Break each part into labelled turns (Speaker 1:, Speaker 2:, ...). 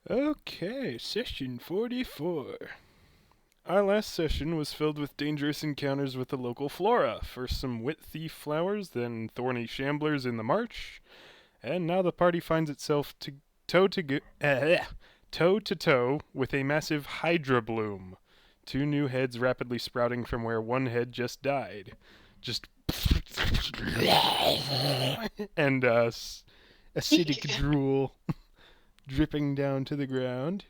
Speaker 1: Okay, session 44. Our last session was filled with dangerous encounters with the local flora. First some wit thief flowers, then thorny shamblers in the marsh, and now the party finds itself toe to toe with a massive hydra bloom. Two new heads rapidly sprouting from where one head just died. Just and acidic drool dripping down to the ground.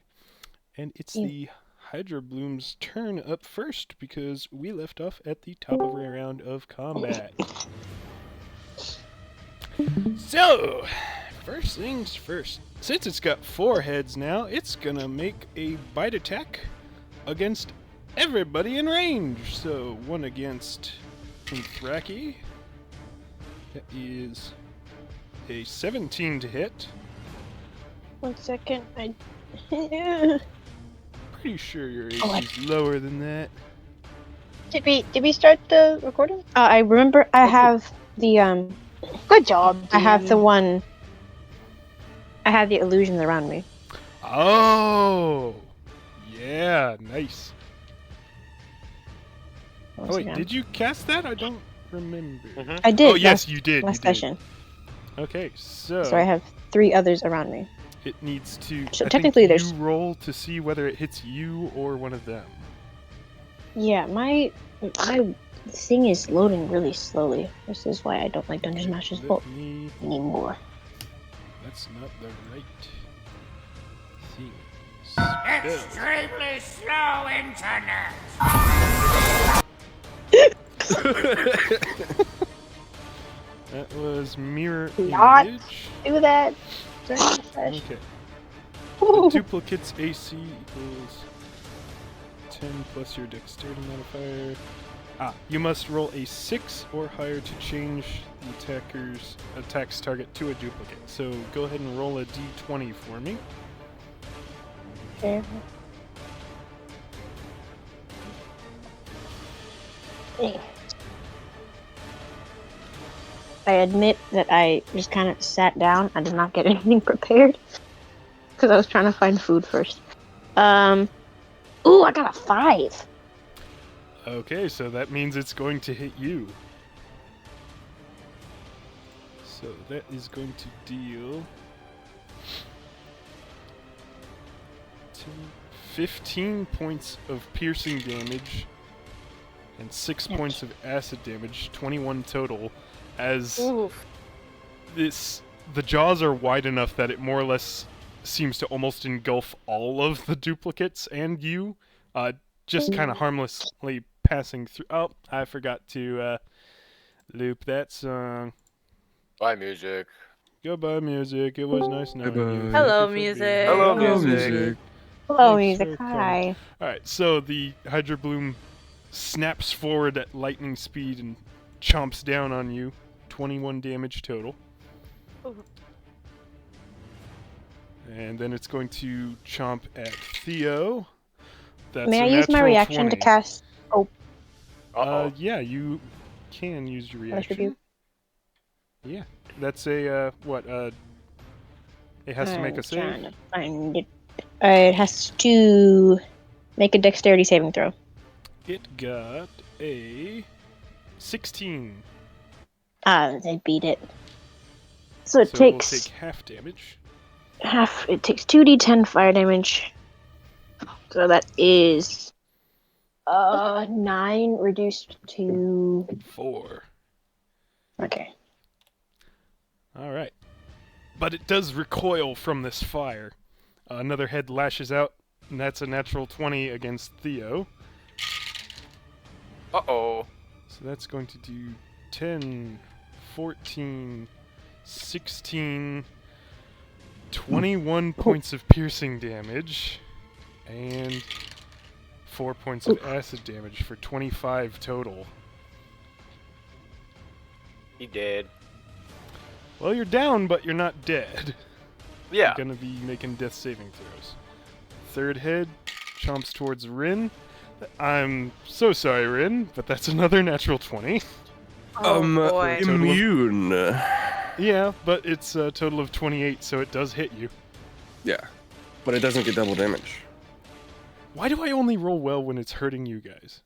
Speaker 1: And it's the Hydra Bloom's turn up first because we left off at the top of a round of combat. So, first things first. Since it's got 4 heads now, it's gonna make a bite attack against everybody in range. So, one against Thraki. That is a 17 to hit.
Speaker 2: 1 second.
Speaker 1: Pretty sure your AC is lower than that.
Speaker 2: Did we start the recording? I remember I have the Good job. I have the one. I have the illusions around me.
Speaker 1: Oh, yeah, nice.
Speaker 2: Once
Speaker 1: Oh wait,
Speaker 2: again.
Speaker 1: did you cast that? I don't remember.
Speaker 2: I did.
Speaker 1: Oh yes, you did.
Speaker 2: Last session.
Speaker 1: Okay, so
Speaker 2: So I have 3 others around me.
Speaker 1: it needs to.
Speaker 2: So
Speaker 1: I
Speaker 2: technically
Speaker 1: think
Speaker 2: there's-
Speaker 1: you roll to see whether it hits you or one of them.
Speaker 2: Yeah, my thing is loading really slowly. This is why I don't like Dungeon Masters
Speaker 1: Let me.
Speaker 2: anymore.
Speaker 1: That's not the right thing.
Speaker 3: Extremely slow internet.
Speaker 1: That was mirror
Speaker 2: Not.
Speaker 1: image.
Speaker 2: Do that.
Speaker 1: Okay. The duplicate's AC equals 10 plus your dexterity modifier. You must roll a 6 or higher to change the attacker's attack's target to a duplicate. So go ahead and roll a d20 for me.
Speaker 2: Okay. I admit that I just kind of sat down. I did not get anything prepared because I was trying to find food first. Ooh, I got a 5.
Speaker 1: Okay, so that means it's going to hit you. So that is going to deal 15 points of piercing damage and 6 points of acid damage, 21 total, as the jaws are wide enough that it more or less seems to almost engulf all of the duplicates and you, just kind of harmlessly passing through. Oh, I forgot to loop that song.
Speaker 3: Bye, music.
Speaker 1: Goodbye, music. It was nice knowing you.
Speaker 4: Goodbye. Hello,
Speaker 1: Thank you for being
Speaker 4: music.
Speaker 1: here.
Speaker 3: Hello,
Speaker 4: Hello,
Speaker 3: music.
Speaker 2: Hello,
Speaker 1: Thanks
Speaker 2: music.
Speaker 1: for
Speaker 2: Hi.
Speaker 1: Alright, so the Hydra Bloom snaps forward at lightning speed and chomps down on you. 21 damage total.
Speaker 4: Ooh.
Speaker 1: And then it's going to chomp at Theo. That's
Speaker 2: May
Speaker 1: a
Speaker 2: I use my
Speaker 1: natural
Speaker 2: reaction
Speaker 1: 20.
Speaker 2: to cast?
Speaker 3: Uh-oh.
Speaker 1: Yeah, you can use your reaction.
Speaker 2: Retribution?
Speaker 1: Yeah, that's a, it has to make a save.
Speaker 2: Trying to find it. It has to make a dexterity saving throw.
Speaker 1: It got a 16.
Speaker 2: They beat it. So it
Speaker 1: So
Speaker 2: takes
Speaker 1: we'll take half damage.
Speaker 2: half. It takes 2d10 fire damage. So that is 9 reduced to
Speaker 1: 4.
Speaker 2: okay.
Speaker 1: Alright. But it does recoil from this fire. Another head lashes out, and that's a natural 20 against Theo.
Speaker 3: Uh-oh.
Speaker 1: So that's going to do 10, 14, 16, 21 points of piercing damage, and 4 points of acid damage for 25 total.
Speaker 3: He did.
Speaker 1: Well, you're down, but you're not dead.
Speaker 3: Yeah.
Speaker 1: You're gonna be making death saving throws. Third head chomps towards Rin. I'm so sorry, Rin, but that's another natural 20.
Speaker 4: Oh boy.
Speaker 5: Immune.
Speaker 1: Yeah, but it's a total of 28, so it does hit you.
Speaker 5: Yeah. but it doesn't get double damage.
Speaker 1: Why do I only roll well when it's hurting you guys?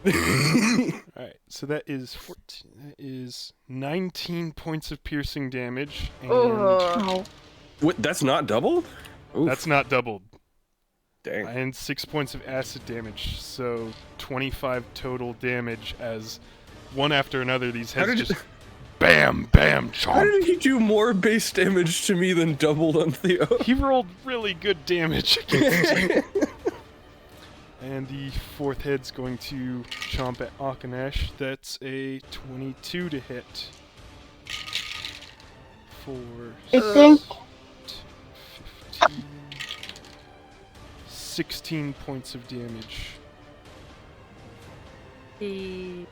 Speaker 1: Alright, so that is 14. That is 19 points of piercing damage, and
Speaker 2: Oh.
Speaker 5: What? That's not double? Oof,
Speaker 1: that's not doubled.
Speaker 5: dang.
Speaker 1: And 6 points of acid damage, so 25 total damage as one after another these
Speaker 5: How
Speaker 1: heads
Speaker 5: did
Speaker 1: just bam, bam,
Speaker 5: How
Speaker 1: chomp.
Speaker 5: did he do more base damage to me than doubled on Theo?
Speaker 1: He rolled really good damage against you. And the fourth head's going to chomp at Akanash. That's a 22 to hit. For
Speaker 2: I think
Speaker 1: 15, 16 points of damage.
Speaker 4: He...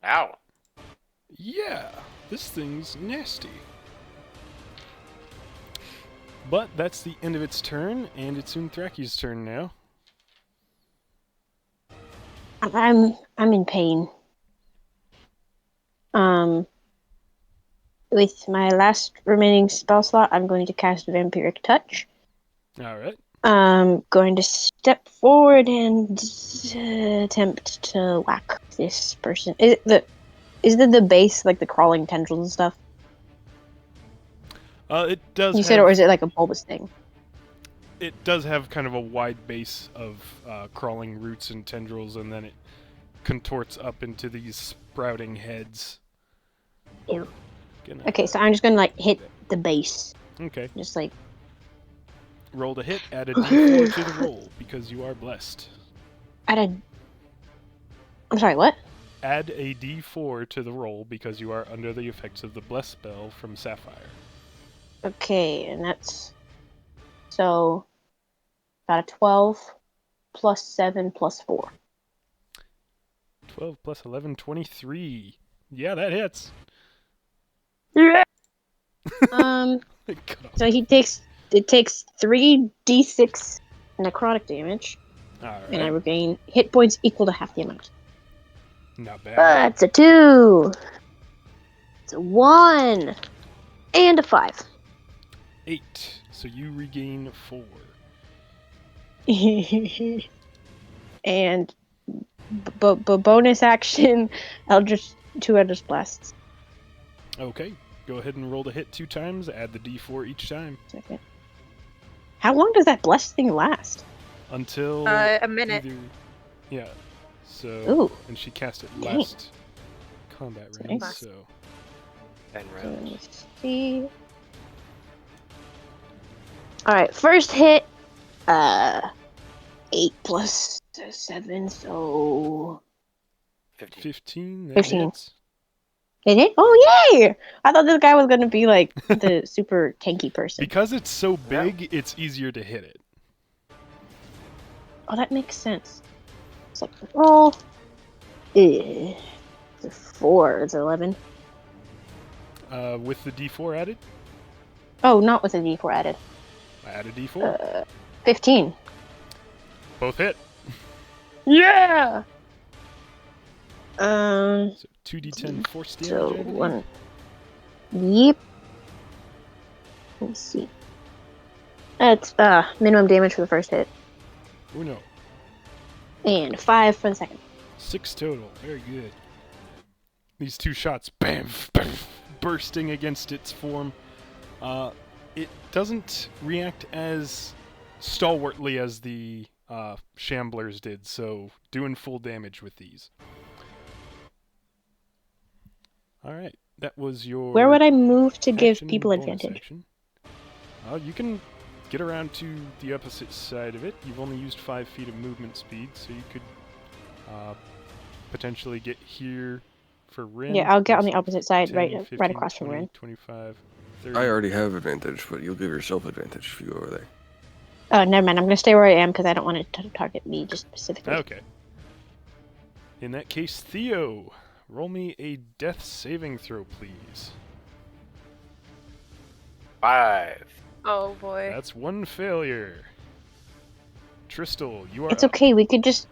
Speaker 3: Ow.
Speaker 1: Yeah, this thing's nasty. But that's the end of its turn, and it's Unthraki's turn now.
Speaker 2: I'm in pain. With my last remaining spell slot, I'm going to cast Vampiric Touch.
Speaker 1: Alright.
Speaker 2: I'm going to step forward and attempt to whack this person. Is it the base, like the crawling tendrils and stuff?
Speaker 1: It does
Speaker 2: You
Speaker 1: have,
Speaker 2: said, or is it like a bulbous thing?
Speaker 1: it does have kind of a wide base of crawling roots and tendrils, and then it contorts up into these sprouting heads.
Speaker 2: Ew.
Speaker 1: Gonna-
Speaker 2: Okay, so I'm just gonna like hit the base,
Speaker 1: Okay.
Speaker 2: just like.
Speaker 1: Roll to hit, add a d4 to the roll, because you are blessed.
Speaker 2: I'm sorry, what?
Speaker 1: Add a d4 to the roll, because you are under the effects of the bless spell from Sapphire.
Speaker 2: Okay, and that's so about a 12 plus 7 plus 4.
Speaker 1: 12 plus 11, 23. Yeah, that hits.
Speaker 2: Yeah.
Speaker 1: God.
Speaker 2: So it takes 3d6 necrotic damage, and I
Speaker 1: Alright.
Speaker 2: regain hit points equal to half the amount.
Speaker 1: Not bad.
Speaker 2: That's a 2. It's a 1 and a 5.
Speaker 1: 8. So you regain 4.
Speaker 2: And bonus action, two Eldritch Blasts.
Speaker 1: Okay. Go ahead and roll to hit 2 times. Add the d4 each time.
Speaker 2: Second. How long does that blessed thing last?
Speaker 1: Until
Speaker 4: a minute.
Speaker 1: Yeah. So
Speaker 2: Ooh.
Speaker 1: and she cast it
Speaker 2: Dang.
Speaker 1: last combat round,
Speaker 2: Nice.
Speaker 1: so
Speaker 3: 10
Speaker 2: Let me
Speaker 3: rounds.
Speaker 2: see. Alright, first hit, 8 plus 7, so
Speaker 3: 15.
Speaker 1: 15. That
Speaker 2: 15.
Speaker 1: hits.
Speaker 2: It hit? Oh, yay! I thought this guy was gonna be like the super tanky person.
Speaker 1: Because it's so big, it's easier to hit it.
Speaker 2: Oh, that makes sense. It's like, roll. It's a 4, it's 11.
Speaker 1: With the d4 added,
Speaker 2: Oh, not with a d4 added.
Speaker 1: add a d4.
Speaker 2: 15.
Speaker 1: Both hit.
Speaker 2: Yeah!
Speaker 1: So 2d10 force damage.
Speaker 2: So,
Speaker 1: I believe.
Speaker 2: 1. Yep. Let me see. That's minimum damage for the first hit.
Speaker 1: Oh no.
Speaker 2: And 5 for the second.
Speaker 1: 6 total. Very good. These 2 shots, bam, bam, bursting against its form. It doesn't react as stalwartly as the Shamblers did, so doing full damage with these. Alright, that was your...
Speaker 2: Where would I move to give
Speaker 1: action
Speaker 2: people
Speaker 1: and bonus
Speaker 2: advantage?
Speaker 1: action. You can get around to the opposite side of it. You've only used 5 feet of movement speed, so you could potentially get here for Rin.
Speaker 2: Yeah, I'll get on the
Speaker 1: So
Speaker 2: opposite side,
Speaker 1: 10,
Speaker 2: right
Speaker 1: 15,
Speaker 2: right across from
Speaker 1: 20,
Speaker 2: Rin.
Speaker 1: 25, 30.
Speaker 5: I already have advantage, but you'll give yourself advantage if you go over there.
Speaker 2: Oh, never mind. I'm gonna stay where I am because I don't want it to target me just specifically.
Speaker 1: Okay. In that case, Theo, roll me a death saving throw, please.
Speaker 3: 5.
Speaker 4: Oh boy.
Speaker 1: That's 1 failure. Tristal, you are
Speaker 2: It's
Speaker 1: up.
Speaker 2: okay. We could just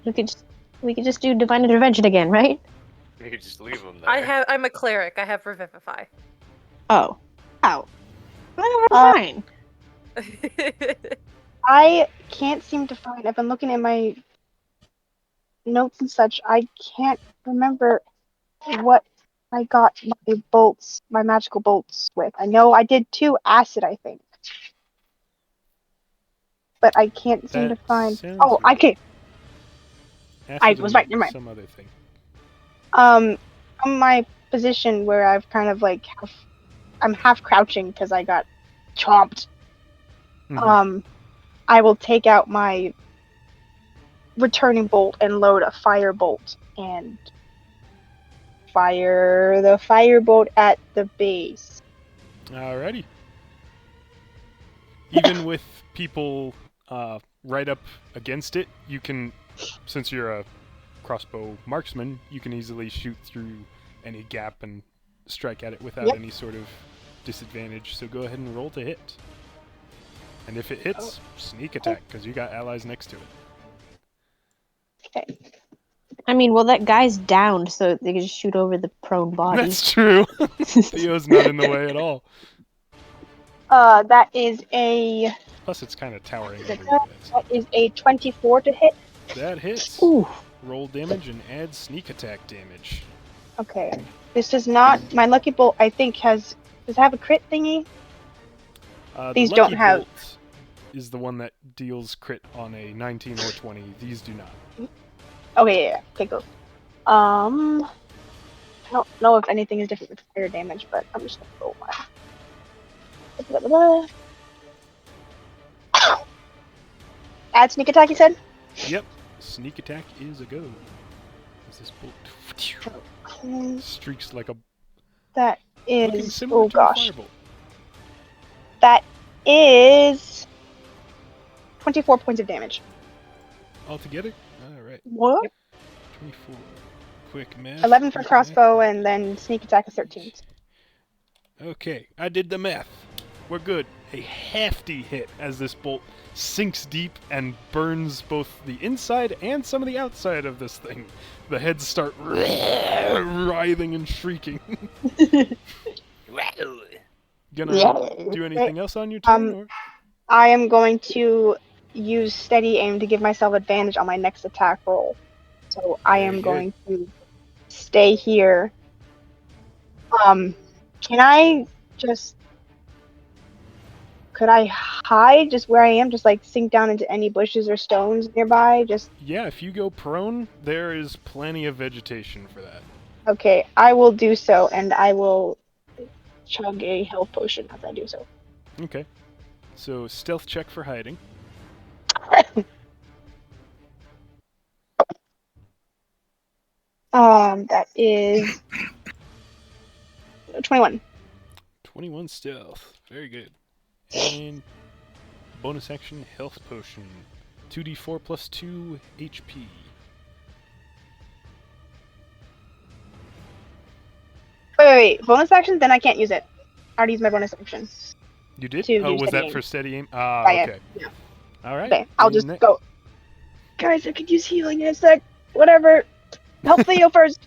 Speaker 2: do divine intervention again, right?
Speaker 3: You could just leave them there.
Speaker 4: I'm a cleric. I have Revivify.
Speaker 2: Oh. Ow. We're fine.
Speaker 6: I can't seem to find. I've been looking at my notes and such. I can't remember what I got my magical bolts with. I know I did 2 acid, I think, but I can't seem to
Speaker 1: That
Speaker 6: find.
Speaker 1: sounds
Speaker 6: Oh,
Speaker 1: right.
Speaker 6: okay. I
Speaker 1: Acid
Speaker 6: was
Speaker 1: and
Speaker 6: right. Never mind.
Speaker 1: some other thing.
Speaker 6: From my position where I've kind of like I'm half crouching because I got chomped.
Speaker 1: Mhm.
Speaker 6: I will take out my returning bolt and load a fire bolt and fire the firebolt at the base.
Speaker 1: Alrighty. Even with people right up against it, you can, since you're a crossbow marksman, you can easily shoot through any gap and strike at it without
Speaker 6: Yep.
Speaker 1: any sort of disadvantage. So go ahead and roll to hit. And if it hits, sneak attack, because you got allies next to it.
Speaker 6: Okay.
Speaker 2: I mean, well, that guy's downed, so they can just shoot over the prone body.
Speaker 1: That's true. Theo's not in the way at all.
Speaker 6: That is a
Speaker 1: Plus, it's kind of towering over you
Speaker 6: that
Speaker 1: guys.
Speaker 6: is a 24 to hit.
Speaker 1: That hits.
Speaker 2: Ooh.
Speaker 1: Roll damage and add sneak attack damage.
Speaker 6: Okay. This does not. My lucky bolt, I think, does it have a crit thingy? These
Speaker 1: The
Speaker 6: don't
Speaker 1: lucky
Speaker 6: have.
Speaker 1: bolt is the one that deals crit on a 19 or 20. These do not.
Speaker 6: Okay, yeah. Okay, go. I don't know if anything is different with fire damage, but I'm just gonna roll one. Add sneak attack, you said?
Speaker 1: Yep. Sneak attack is a go. Is this bolt streaks like a
Speaker 6: That
Speaker 1: looking
Speaker 6: is.
Speaker 1: similar
Speaker 6: Oh
Speaker 1: to a
Speaker 6: gosh.
Speaker 1: firebolt.
Speaker 6: That is 24 points of damage.
Speaker 1: Altogether? Alright.
Speaker 6: What?
Speaker 1: 24. Quick math.
Speaker 6: 11 for
Speaker 1: quick
Speaker 6: crossbow,
Speaker 1: math.
Speaker 6: and then sneak attack is 13.
Speaker 1: Okay, I did the math. We're good. A hefty hit as this bolt sinks deep and burns both the inside and some of the outside of this thing. The heads start writhing and shrieking. Gonna do anything else on your turn? Or?
Speaker 6: I am going to use steady aim to give myself advantage on my next attack roll. So I
Speaker 1: Very
Speaker 6: am
Speaker 1: good.
Speaker 6: going to stay here. Can I just... Could I hide just where I am? Just like sink down into any bushes or stones nearby? Just...
Speaker 1: Yeah, if you go prone, there is plenty of vegetation for that.
Speaker 6: Okay, I will do so, and I will chug a health potion as I do so.
Speaker 1: Okay. So stealth check for hiding.
Speaker 6: That is 21.
Speaker 1: 21 stealth. Very good. And bonus action health potion. 2d4 plus 2 HP.
Speaker 6: Wait. Bonus action? Then I can't use it. I already used my bonus action.
Speaker 1: You did?
Speaker 6: To
Speaker 1: Oh,
Speaker 6: do
Speaker 1: was
Speaker 6: steady
Speaker 1: that
Speaker 6: aim.
Speaker 1: for steady aim? Ah,
Speaker 6: Yeah,
Speaker 1: okay.
Speaker 6: yeah.
Speaker 1: Alright.
Speaker 6: Okay, I'll just
Speaker 1: Ne-
Speaker 6: go. Guys, I could use healing in a sec. Whatever. Help Theo first.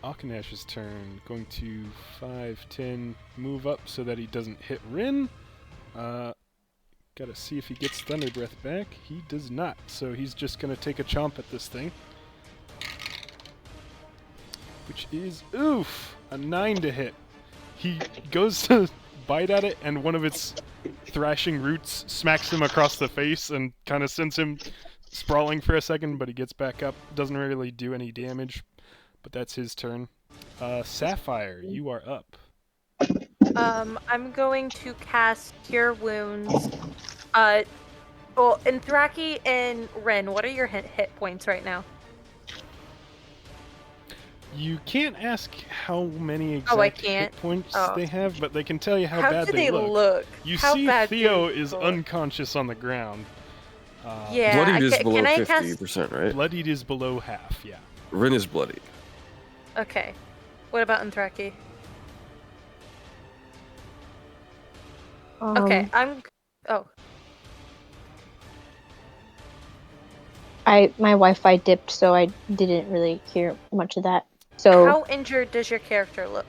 Speaker 1: Akanash's turn. Going to 5, 10, move up so that he doesn't hit Rin. Gotta see if he gets Thunder Breath back. He does not, so he's just gonna take a chomp at this thing. Which is, oof, a 9 to hit. He goes to bite at it, and one of its thrashing roots smacks him across the face and kind of sends him sprawling for a second, but he gets back up. Doesn't really do any damage, but that's his turn. Sapphire, you are up.
Speaker 4: I'm going to cast Cure Wounds. Well, Inthraki and Ren, what are your hit points right now?
Speaker 1: You can't ask how many exact hit points they have, but they can tell you how bad
Speaker 4: do they
Speaker 1: look. You
Speaker 4: how
Speaker 1: see
Speaker 4: bad
Speaker 1: Theo
Speaker 4: do they
Speaker 1: is
Speaker 4: look?
Speaker 1: unconscious on the ground.
Speaker 4: Yeah,
Speaker 5: Bloodied is below
Speaker 4: can I
Speaker 5: 50%, right?
Speaker 1: Bloodied is below half, yeah.
Speaker 5: Rin is bloodied.
Speaker 4: Okay. What about Inthraki? Okay, Oh.
Speaker 2: My Wi-Fi dipped, so I didn't really hear much of that. So
Speaker 4: How injured does your character look?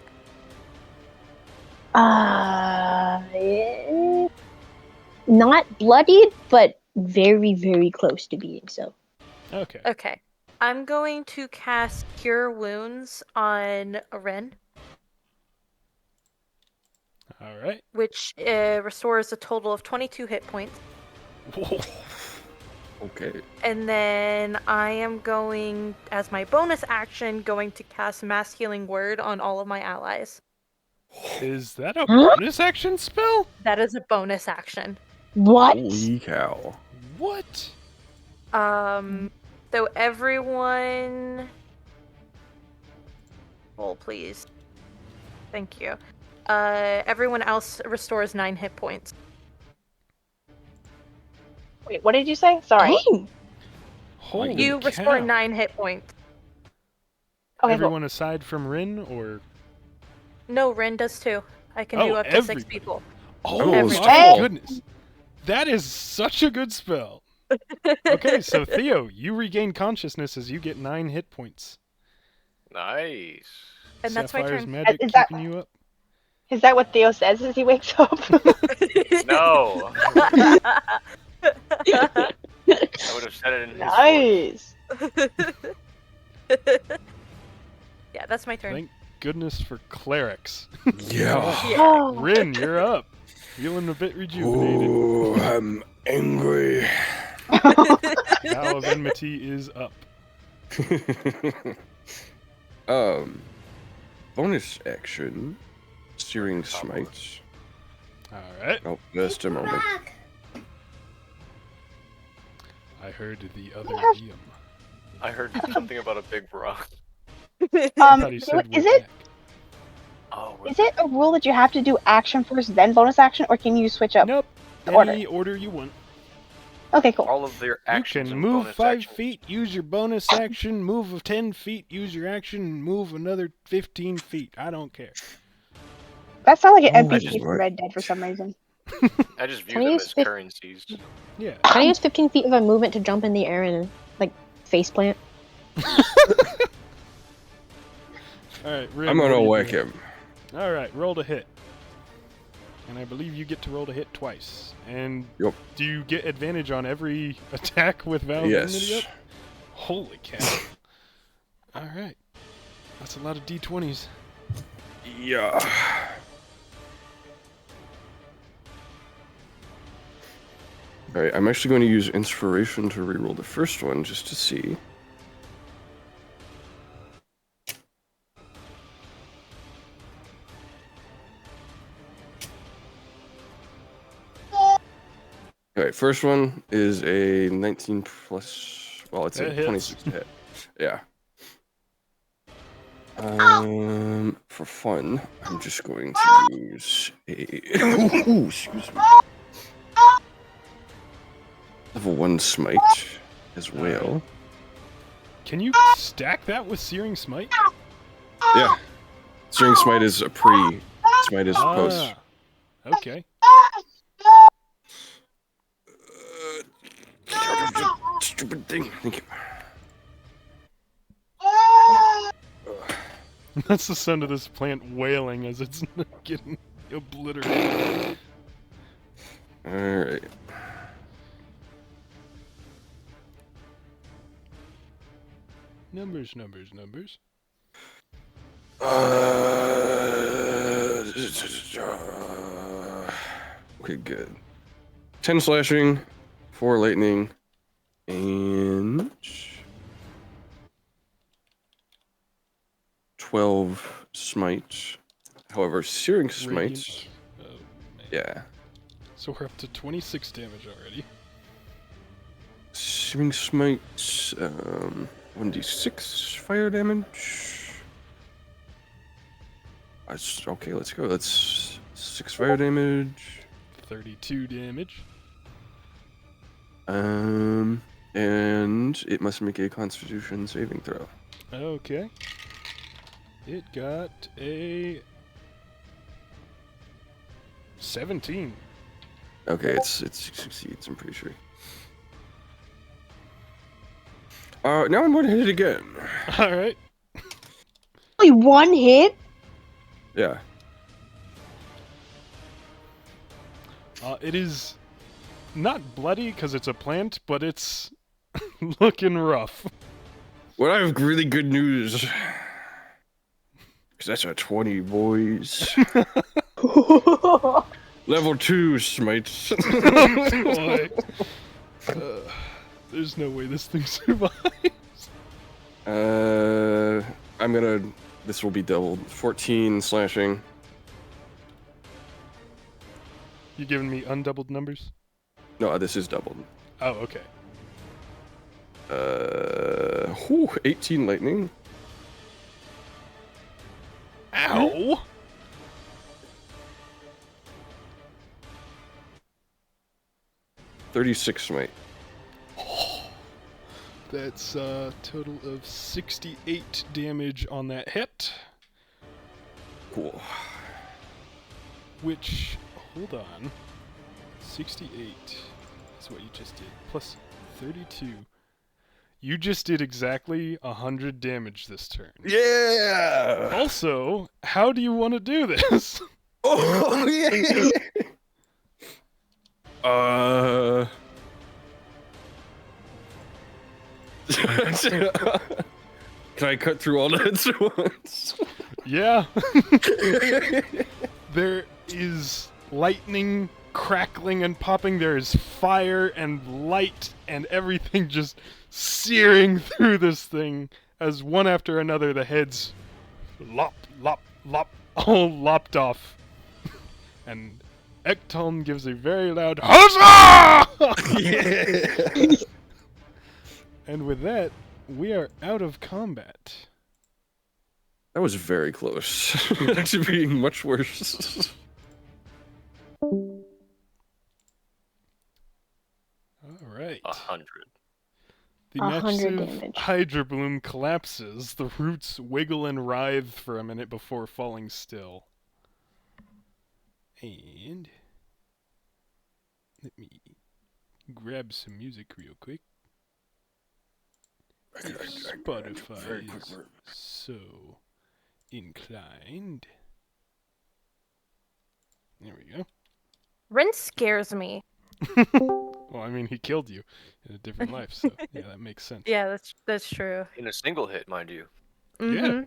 Speaker 2: Not bloodied, but very, very close to being so.
Speaker 1: Okay.
Speaker 4: Okay. I'm going to cast Cure Wounds on Ren,
Speaker 1: All right.
Speaker 4: which restores a total of 22 hit points.
Speaker 1: Whoa.
Speaker 5: Okay.
Speaker 4: And then I am going, as my bonus action, going to cast Mass Healing Word on all of my allies.
Speaker 1: Is that a
Speaker 2: Huh?
Speaker 1: bonus action spell?
Speaker 4: That is a bonus action.
Speaker 2: What?
Speaker 5: Holy cow.
Speaker 1: What?
Speaker 4: So everyone... Roll, please. Thank you. Everyone else restores 9 hit points.
Speaker 6: Wait, what did you say? Sorry.
Speaker 2: Dang.
Speaker 1: Holy
Speaker 4: You
Speaker 1: cow.
Speaker 4: restore 9 hit points.
Speaker 6: Okay,
Speaker 1: Everyone aside from Rin, or
Speaker 4: No, Ren does too. I can do up to 6
Speaker 1: everybody.
Speaker 4: people.
Speaker 1: Oh
Speaker 5: Everyone.
Speaker 1: my
Speaker 6: Hey.
Speaker 1: goodness, that is such a good spell. Okay, so Theo, you regain consciousness as you get 9 hit points.
Speaker 3: Nice.
Speaker 4: And that's my
Speaker 1: Sapphire's
Speaker 4: turn.
Speaker 1: magic
Speaker 6: Is that-
Speaker 1: keeping you up.
Speaker 6: Is that what Theo says as he wakes up?
Speaker 3: No. I would have said it in his voice.
Speaker 6: Nice.
Speaker 4: Yeah, that's my turn.
Speaker 1: Thank goodness for clerics.
Speaker 5: Yeah.
Speaker 6: Oh.
Speaker 1: Rin, you're up. Feeling a bit rejuvenated.
Speaker 5: Oh, I'm angry.
Speaker 1: Vow of Enmity is up.
Speaker 5: Bonus action. Searing Smite.
Speaker 1: Alright,
Speaker 5: Oh, just a moment.
Speaker 1: I heard the other
Speaker 6: have-
Speaker 1: DM.
Speaker 3: I heard something about a big rock.
Speaker 1: I thought he said
Speaker 6: Is
Speaker 1: we're
Speaker 6: it
Speaker 1: back.
Speaker 3: Oh, we're
Speaker 6: is it a rule that you have to do action first, then bonus action, or can you switch up?
Speaker 1: Nope,
Speaker 6: the order.
Speaker 1: any order you want.
Speaker 6: Okay, cool.
Speaker 3: all of their
Speaker 1: You
Speaker 3: actions
Speaker 1: can
Speaker 3: and
Speaker 1: move
Speaker 3: bonus
Speaker 1: 5
Speaker 3: actions.
Speaker 1: feet, use your bonus action, move of 10 feet, use your action, move another 15 feet. I don't care.
Speaker 6: That sounds like an
Speaker 5: Oh, I
Speaker 6: NPC
Speaker 5: just
Speaker 6: from
Speaker 5: worked.
Speaker 6: Red Dead for some reason.
Speaker 3: I just view
Speaker 2: Can I
Speaker 3: them
Speaker 2: use
Speaker 3: as
Speaker 2: 50
Speaker 3: currencies.
Speaker 1: Yeah.
Speaker 2: Can I use 15 feet of a movement to jump in the air and, like, face plant?
Speaker 1: Alright, Rin,
Speaker 5: I'm
Speaker 1: what
Speaker 5: gonna
Speaker 1: are you
Speaker 5: whack
Speaker 1: doing?
Speaker 5: him.
Speaker 1: Alright, roll to hit. And I believe you get to roll to hit twice. And
Speaker 5: Yup.
Speaker 1: do you get advantage on every attack with Vow of Enmity
Speaker 5: Yes.
Speaker 1: up? Holy cow. Alright. That's a lot of d20s.
Speaker 5: Yeah. Alright, I'm actually going to use Inspiration to reroll the first one just to see. Alright, first one is a 19 plus. Well, it's
Speaker 1: That
Speaker 5: a
Speaker 1: hits.
Speaker 5: 26 to hit. Yeah. For fun, I'm just going to use a. Ooh, excuse me. Level 1 smite as well.
Speaker 1: Can you stack that with Searing Smite?
Speaker 5: Yeah. Searing smite is a pre. Smite is post.
Speaker 1: Okay.
Speaker 5: Stupid thing. Thank you.
Speaker 1: That's the sound of this plant wailing as it's getting obliterated.
Speaker 5: Alright.
Speaker 1: Numbers, numbers, numbers.
Speaker 5: Okay, good. 10 slashing, 4 lightning, and 12 smite. However, searing smite.
Speaker 1: Radiant. Oh, man.
Speaker 5: Yeah.
Speaker 1: So we're up to 26 damage already.
Speaker 5: Searing smite, 1d6 fire damage. Okay, let's go. That's 6 fire damage.
Speaker 1: 32 damage.
Speaker 5: And it must make a Constitution saving throw.
Speaker 1: Okay. It got a 17.
Speaker 5: Okay, it succeeds. I'm pretty sure. Now I'm going to hit it again.
Speaker 1: All right.
Speaker 2: Only one hit?
Speaker 5: Yeah.
Speaker 1: It is not bloody because it's a plant, but it's looking rough.
Speaker 5: Well, I have really good news. Because that's a 20, boys. Level 2 smites.
Speaker 1: Boy. There's no way this thing survives.
Speaker 5: I'm gonna. This will be doubled. 14 slashing.
Speaker 1: You giving me undoubled numbers?
Speaker 5: No, this is doubled.
Speaker 1: Oh, okay.
Speaker 5: 18 lightning.
Speaker 1: Ow!
Speaker 5: 36 smite.
Speaker 1: That's a total of 68 damage on that hit.
Speaker 5: Cool.
Speaker 1: Which, hold on. 68 is what you just did. Plus 32. You just did exactly 100 damage this turn.
Speaker 5: Yeah!
Speaker 1: Also, how do you want to do this?
Speaker 5: Oh, yeah! Can I cut through all the heads at once?
Speaker 1: Yeah. There is lightning crackling and popping. There is fire and light and everything just searing through this thing as one after another the heads lop, lop, lop, all lopped off. And Ekton gives a very loud huzzah!
Speaker 5: Yeah!
Speaker 1: And with that, we are out of combat.
Speaker 5: That was very close. Actually being much worse.
Speaker 1: All right.
Speaker 3: 100.
Speaker 1: The
Speaker 2: 100
Speaker 1: massive
Speaker 2: damage.
Speaker 1: Hydra Bloom collapses. The roots wiggle and writhe for a minute before falling still. And let me grab some music real quick. Spotify is so inclined. There we go.
Speaker 4: Ren scares me.
Speaker 1: Well, I mean, he killed you in a different life, so yeah, that makes sense.
Speaker 4: Yeah, that's true.
Speaker 3: In a single hit, mind you.
Speaker 4: Mhm.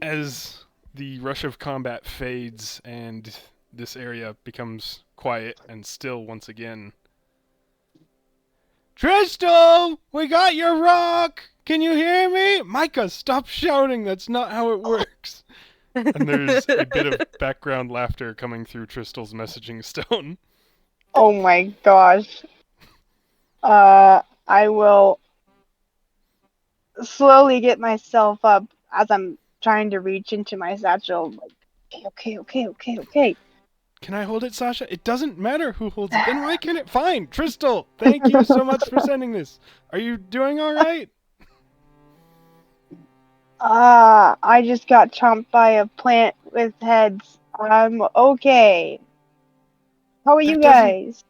Speaker 1: As the rush of combat fades and this area becomes quiet and still once again. Tristal! We got your rock! Can you hear me? Micah, stop shouting! That's not how it works! And there's a bit of background laughter coming through Tristal's messaging stone.
Speaker 6: Oh my gosh. I will slowly get myself up as I'm trying to reach into my satchel. Like, okay.
Speaker 1: Can I hold it, Sasha? It doesn't matter who holds it. Then why can't it? Fine, Tristal. Thank you so much for sending this. Are you doing all right?
Speaker 6: I just got chomped by a plant with heads. I'm okay. How are you guys?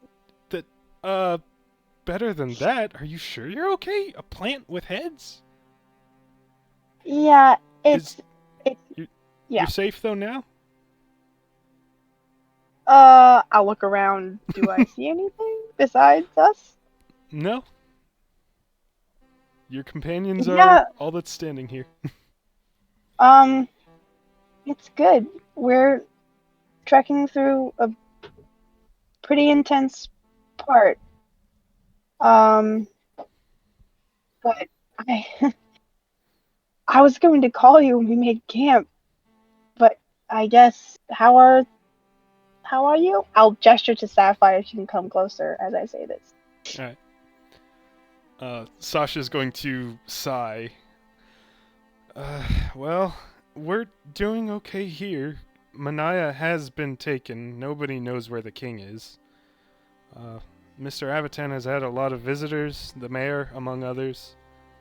Speaker 1: Better than that. Are you sure you're okay? A plant with heads?
Speaker 6: Yeah, it's
Speaker 1: You-
Speaker 6: yeah.
Speaker 1: You're safe though now?
Speaker 6: I'll look around. Do I see anything besides us?
Speaker 1: No. Your companions
Speaker 6: Yeah.
Speaker 1: are all that's standing here.
Speaker 6: It's good. We're trekking through a pretty intense part. But I was going to call you when we made camp, but I guess how are you? I'll gesture to Sapphire. She can come closer as I say this.
Speaker 1: Alright. Sasha's going to sigh. Well, we're doing okay here. Manaya has been taken. Nobody knows where the king is. Mr. Avatan has had a lot of visitors, the mayor among others.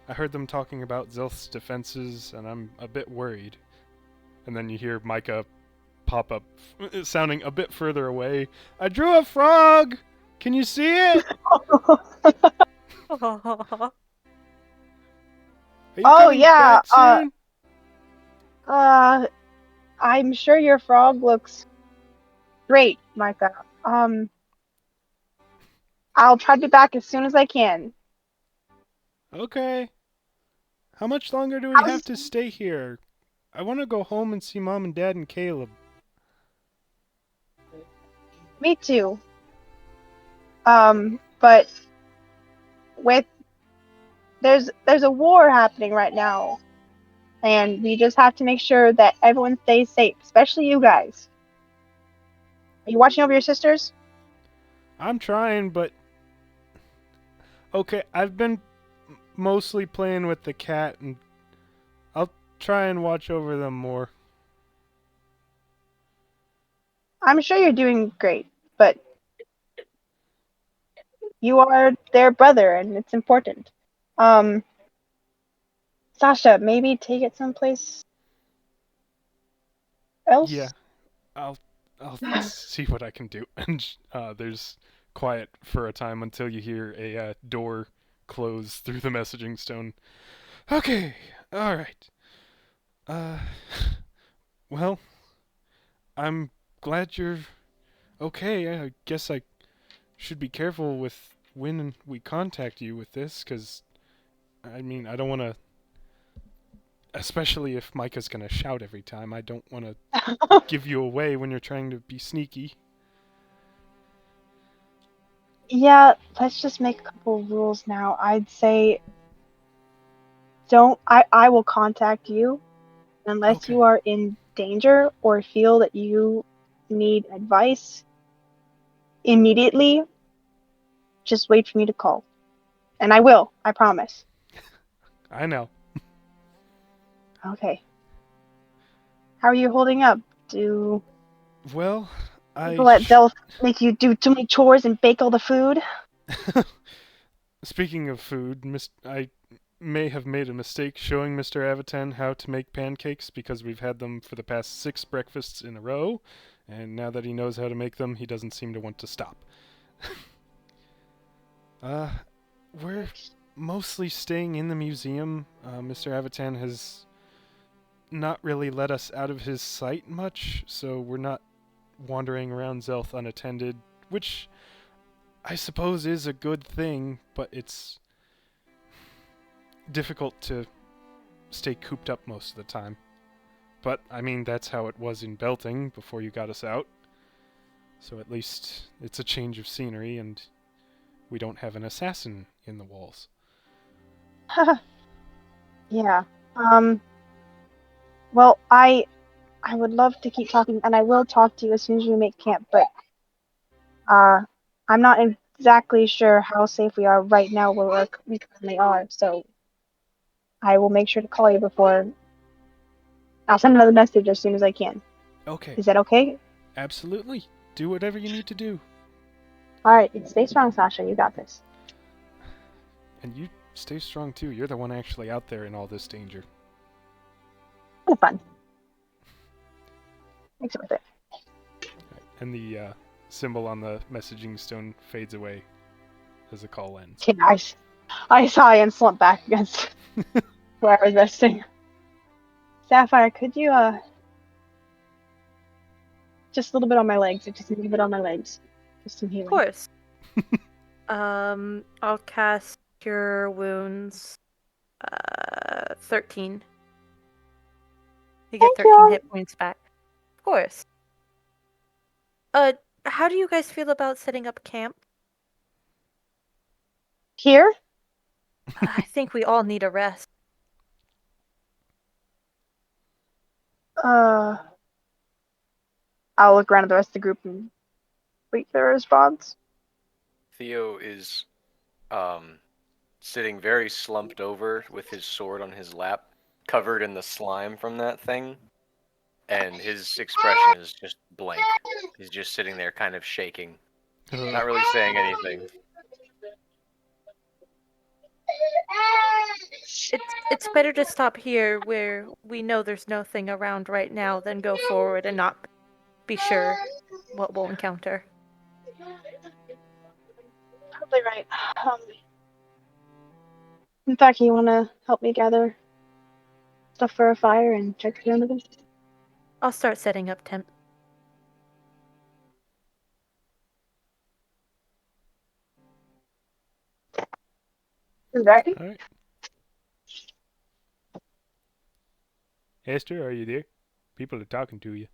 Speaker 1: I heard them talking about Zilth's defenses, and I'm a bit worried. And then you hear Micah pop up, sounding a bit further away. I drew a frog! Can you see it? Are you
Speaker 6: Oh,
Speaker 1: coming
Speaker 6: yeah,
Speaker 1: back soon?
Speaker 6: I'm sure your frog looks Great, Micah. I'll try to be back as soon as I can.
Speaker 1: Okay. How much longer do we have
Speaker 6: How's
Speaker 1: to stay here? I want to go home and see Mom and Dad and Caleb.
Speaker 6: Me too. But with there's a war happening right now, and we just have to make sure that everyone stays safe, especially you guys. Are you watching over your sisters?
Speaker 1: I'm trying, but okay, I've been mostly playing with the cat, and I'll try and watch over them more.
Speaker 6: I'm sure you're doing great, but you are their brother, and it's important. Um, Sasha, maybe take it someplace
Speaker 1: Yeah,
Speaker 6: else.
Speaker 1: I'll see what I can do. And there's quiet for a time until you hear a door close through the messaging stone. Okay, all right. Uh, well, I'm glad you're okay. I guess I should be careful with when we contact you with this, because I mean, I don't want to, especially if Micah's gonna shout every time. I don't want to give you away when you're trying to be sneaky.
Speaker 6: Yeah, let's just make a couple of rules now. I'd say don't. I will contact you unless
Speaker 1: Okay.
Speaker 6: you are in danger or feel that you need advice immediately. Just wait for me to call, and I will. I promise.
Speaker 1: I know.
Speaker 6: Okay. How are you holding up? Do
Speaker 1: Well,
Speaker 6: people at Zelf make you do too many chores and bake all the food?
Speaker 1: Speaking of food, I may have made a mistake showing Mr. Avatan how to make pancakes because we've had them for the past 6 breakfasts in a row, and now that he knows how to make them, he doesn't seem to want to stop. uh, we're mostly staying in the museum. Mr. Avatan has not really let us out of his sight much, so we're not wandering around Zelth unattended, which I suppose is a good thing, but it's difficult to stay cooped up most of the time. But, I mean, that's how it was in Belting before you got us out. So at least it's a change of scenery and we don't have an assassin in the walls.
Speaker 6: Yeah. Well, I would love to keep talking, and I will talk to you as soon as we make camp, but uh, I'm not exactly sure how safe we are right now where we currently are, so I will make sure to call you before. I'll send another message as soon as I can.
Speaker 1: Okay,
Speaker 6: Is that okay?
Speaker 1: absolutely. Do whatever you need to do.
Speaker 6: Alright, stay strong, Sasha. You got this.
Speaker 1: And you stay strong too. You're the one actually out there in all this danger.
Speaker 6: Have fun. Makes it worth it.
Speaker 1: And the symbol on the messaging stone fades away as the call ends.
Speaker 6: Yeah, I saw and slumped back against where I was resting. Sapphire, could you just a little bit on my legs, just a little bit on my legs. Just some
Speaker 4: Of
Speaker 6: healing.
Speaker 4: course. I'll cast Cure Wounds. 13. You get
Speaker 6: Thank
Speaker 4: 13
Speaker 6: you.
Speaker 4: hit points back. Of course. How do you guys feel about setting up camp?
Speaker 6: Here?
Speaker 4: I think we all need a rest.
Speaker 6: I'll look around at the rest of the group and wait for a response.
Speaker 3: Theo is sitting very slumped over with his sword on his lap, covered in the slime from that thing, and his expression is just blank. He's just sitting there kind of shaking, not really saying anything.
Speaker 4: It's better to stop here where we know there's nothing around right now than go forward and not be sure what we'll encounter.
Speaker 6: Probably right. In fact, you want to help me gather stuff for a fire and check the this?
Speaker 4: I'll start setting up tent.
Speaker 6: Right?
Speaker 1: All right. Esther, are you there? People are talking to you.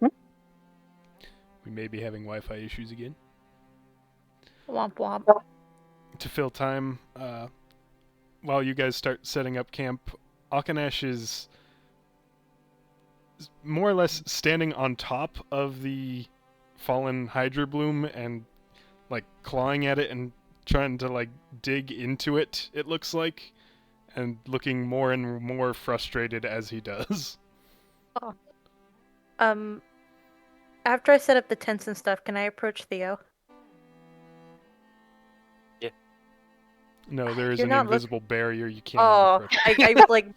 Speaker 2: Hmm?
Speaker 1: We may be having Wi-Fi issues again.
Speaker 4: Womp womp.
Speaker 1: To fill time, while you guys start setting up camp, Akanesh is more or less standing on top of the fallen Hydra bloom and like clawing at it and trying to like dig into it, it looks like, and looking more and more frustrated as he does.
Speaker 4: After I set up the tents and stuff, can I approach Theo?
Speaker 1: No, there is
Speaker 4: You're
Speaker 1: an
Speaker 4: not
Speaker 1: invisible barrier you cannot
Speaker 4: Oh,
Speaker 1: approach.
Speaker 4: I like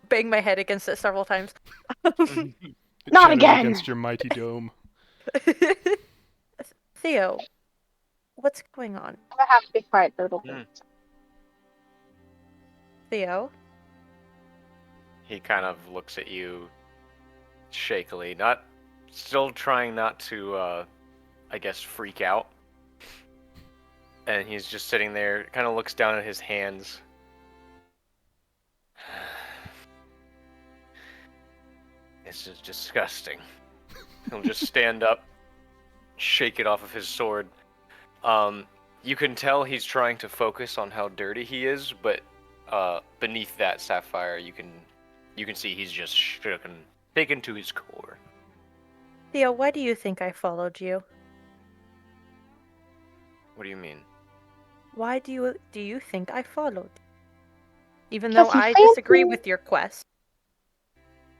Speaker 4: bang my head against it several times.
Speaker 1: It
Speaker 6: Not
Speaker 1: shatters
Speaker 6: again!
Speaker 1: against your mighty dome.
Speaker 4: Theo, what's going on?
Speaker 6: I have to be quiet for a little bit.
Speaker 3: Mm.
Speaker 4: Theo?
Speaker 3: He kind of looks at you shakily, still trying not to, I guess, freak out. And he's just sitting there, kind of looks down at his hands. This is disgusting. He'll just stand up, shake it off of his sword. You can tell he's trying to focus on how dirty he is, but beneath that sapphire, you can see he's just taken to his core.
Speaker 4: Theo, why do you think I followed you?
Speaker 3: What do you mean?
Speaker 4: Why do you think I followed? Even
Speaker 6: Because
Speaker 4: though
Speaker 6: he
Speaker 4: I
Speaker 6: failed
Speaker 4: disagree
Speaker 6: me.
Speaker 4: with your quest.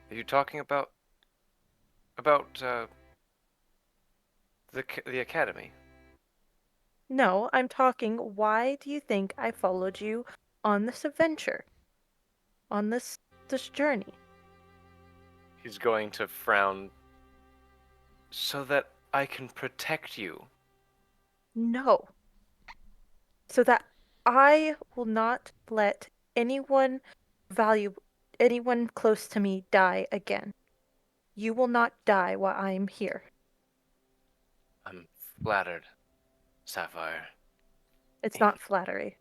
Speaker 3: Are you talking about the academy?
Speaker 4: No, I'm talking, why do you think I followed you on this adventure? On this journey?
Speaker 3: He's going to frown. So that I can protect you.
Speaker 4: No. So that I will not let anyone close to me die again. You will not die while I am here.
Speaker 3: I'm flattered, Sapphire.
Speaker 4: It's not flattery.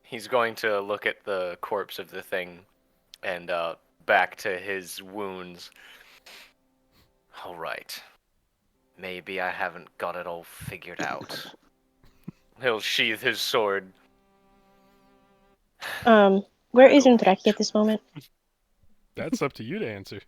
Speaker 3: He's going to look at the corpse of the thing and back to his wounds. All right. Maybe I haven't got it all figured out. He'll sheath his sword.
Speaker 2: Where is Undraki at this moment?
Speaker 1: That's up to you to answer.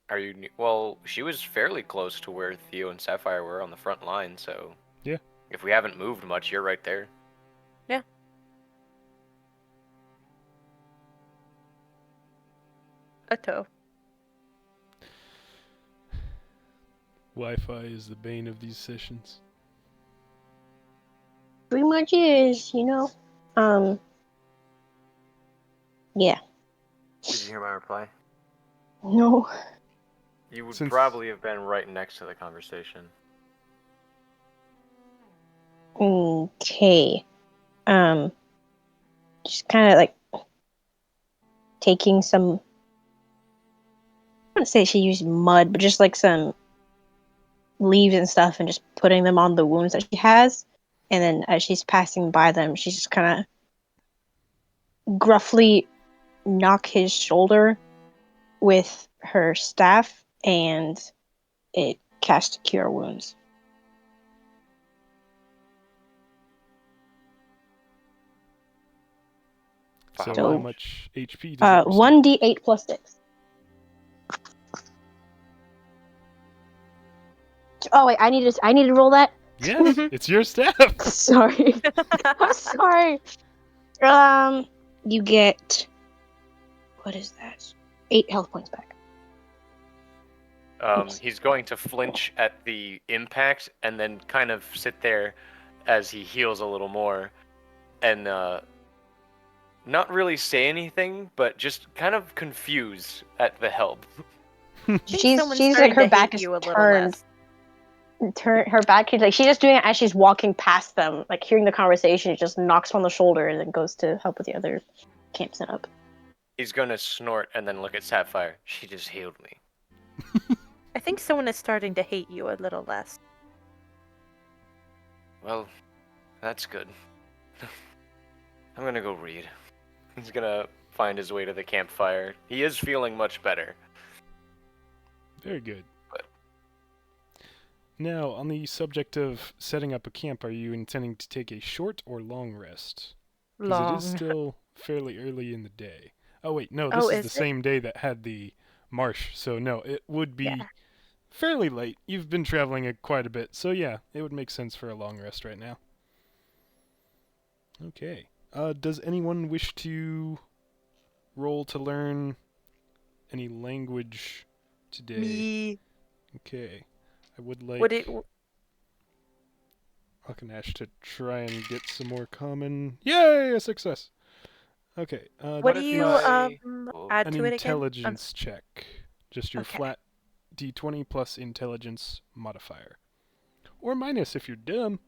Speaker 3: Are you? Well, she was fairly close to where Theo and Sapphire were on the front line, so.
Speaker 1: Yeah.
Speaker 3: If we haven't moved much, you're right there.
Speaker 4: Yeah. A toe.
Speaker 1: Wi-Fi is the bane of these sessions.
Speaker 2: Pretty much is, you know. Yeah.
Speaker 3: Did you hear my reply?
Speaker 2: No.
Speaker 3: You would
Speaker 1: Since-
Speaker 3: probably have been right next to the conversation.
Speaker 2: Okay. Just kind of like taking some. I wouldn't say she used mud, but just like some leaves and stuff, and just putting them on the wounds that she has. And then as she's passing by them, she's just kind of gruffly knock his shoulder with her staff, and it casts Cure Wounds.
Speaker 1: So
Speaker 2: So,
Speaker 1: how much HP does it restore?
Speaker 2: 1d8 plus 6. Oh wait, I need to roll that.
Speaker 1: Yes, it's your staff.
Speaker 2: Sorry. I'm sorry. You get, what is that? 8 health points back.
Speaker 3: He's going to flinch at the impact and then kind of sit there as he heals a little more and not really say anything, but just kind of confused at the help.
Speaker 4: I think
Speaker 2: She's
Speaker 4: someone's
Speaker 2: like
Speaker 4: starting
Speaker 2: her
Speaker 4: to
Speaker 2: back
Speaker 4: hate
Speaker 2: is
Speaker 4: you a little
Speaker 2: turned.
Speaker 4: less.
Speaker 2: turn her back. Like she's just doing it as she's walking past them, like hearing the conversation. She just knocks on the shoulder and then goes to help with the other camp setup.
Speaker 3: He's gonna snort and then look at Sapphire. She just healed me.
Speaker 4: I think someone is starting to hate you a little less.
Speaker 3: Well, that's good. I'm gonna go read. He's gonna find his way to the campfire. He is feeling much better.
Speaker 1: Very good.
Speaker 3: But-
Speaker 1: Now, on the subject of setting up a camp, are you intending to take a short or long rest? Because
Speaker 4: Long.
Speaker 1: it is still fairly early in the day. Oh wait, no, this
Speaker 4: Oh,
Speaker 1: is
Speaker 4: is
Speaker 1: the
Speaker 4: it?
Speaker 1: same day that had the marsh, so no, it would be
Speaker 4: Yeah.
Speaker 1: fairly late. You've been traveling quite a bit, so yeah, it would make sense for a long rest right now. Okay. Does anyone wish to roll to learn any language today?
Speaker 4: Me.
Speaker 1: Okay. I would like
Speaker 4: Would it?
Speaker 1: Akanash to try and get some more common. Yay, a success. Okay.
Speaker 4: What do
Speaker 3: if
Speaker 4: you
Speaker 3: I-
Speaker 4: add
Speaker 1: an
Speaker 4: to it again?
Speaker 1: intelligence check. Just your
Speaker 4: Okay.
Speaker 1: flat d20 plus intelligence modifier. Or minus if you're dumb.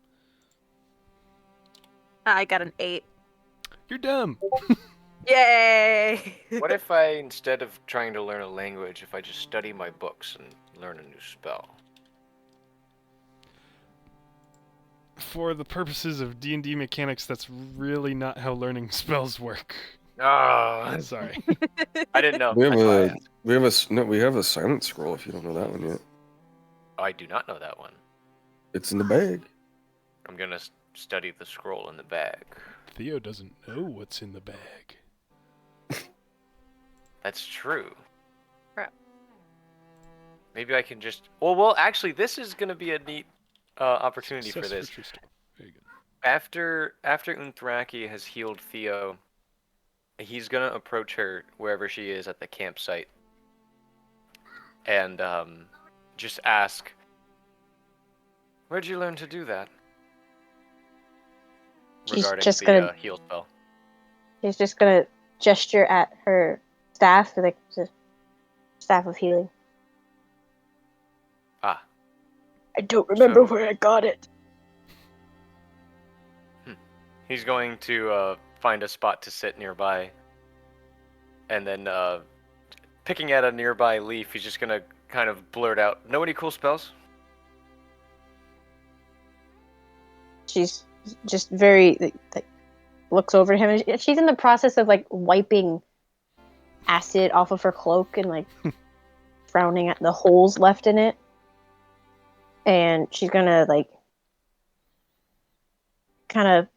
Speaker 4: I got an 8.
Speaker 1: You're dumb.
Speaker 4: Yay!
Speaker 3: What if I, instead of trying to learn a language, if I just study my books and learn a new spell?
Speaker 1: For the purposes of D&D mechanics, that's really not how learning spells work.
Speaker 3: Oh,
Speaker 1: Sorry.
Speaker 3: I didn't know.
Speaker 5: We have
Speaker 3: That's why I
Speaker 5: a
Speaker 3: asked.
Speaker 5: we have a silent scroll. If you don't know that one yet,
Speaker 3: I do not know that one.
Speaker 5: it's in the bag.
Speaker 3: I'm gonna study the scroll in the bag.
Speaker 1: Theo doesn't know what's in the bag.
Speaker 3: That's true.
Speaker 4: Crap.
Speaker 3: Maybe I can just. Well, actually, this is gonna be a neat opportunity for
Speaker 1: Success
Speaker 3: this.
Speaker 1: Tristan. Very good.
Speaker 3: After Unthraki has healed Theo, he's gonna approach her wherever she is at the campsite, and just ask, "Where'd you learn to do that?"
Speaker 2: She's
Speaker 3: Regarding
Speaker 2: just
Speaker 3: the
Speaker 2: gonna-
Speaker 3: heal spell.
Speaker 2: She's just gonna gesture at her staff, like the staff of healing.
Speaker 3: Ah,
Speaker 2: I don't remember
Speaker 3: So-
Speaker 2: where I got it.
Speaker 3: he's going to find a spot to sit nearby, and then picking at a nearby leaf, he's just gonna kind of blurt out, "Know any cool spells?"
Speaker 2: She's just very like looks over at him. And she's in the process of like wiping acid off of her cloak and like frowning at the holes left in it. And she's gonna like kind of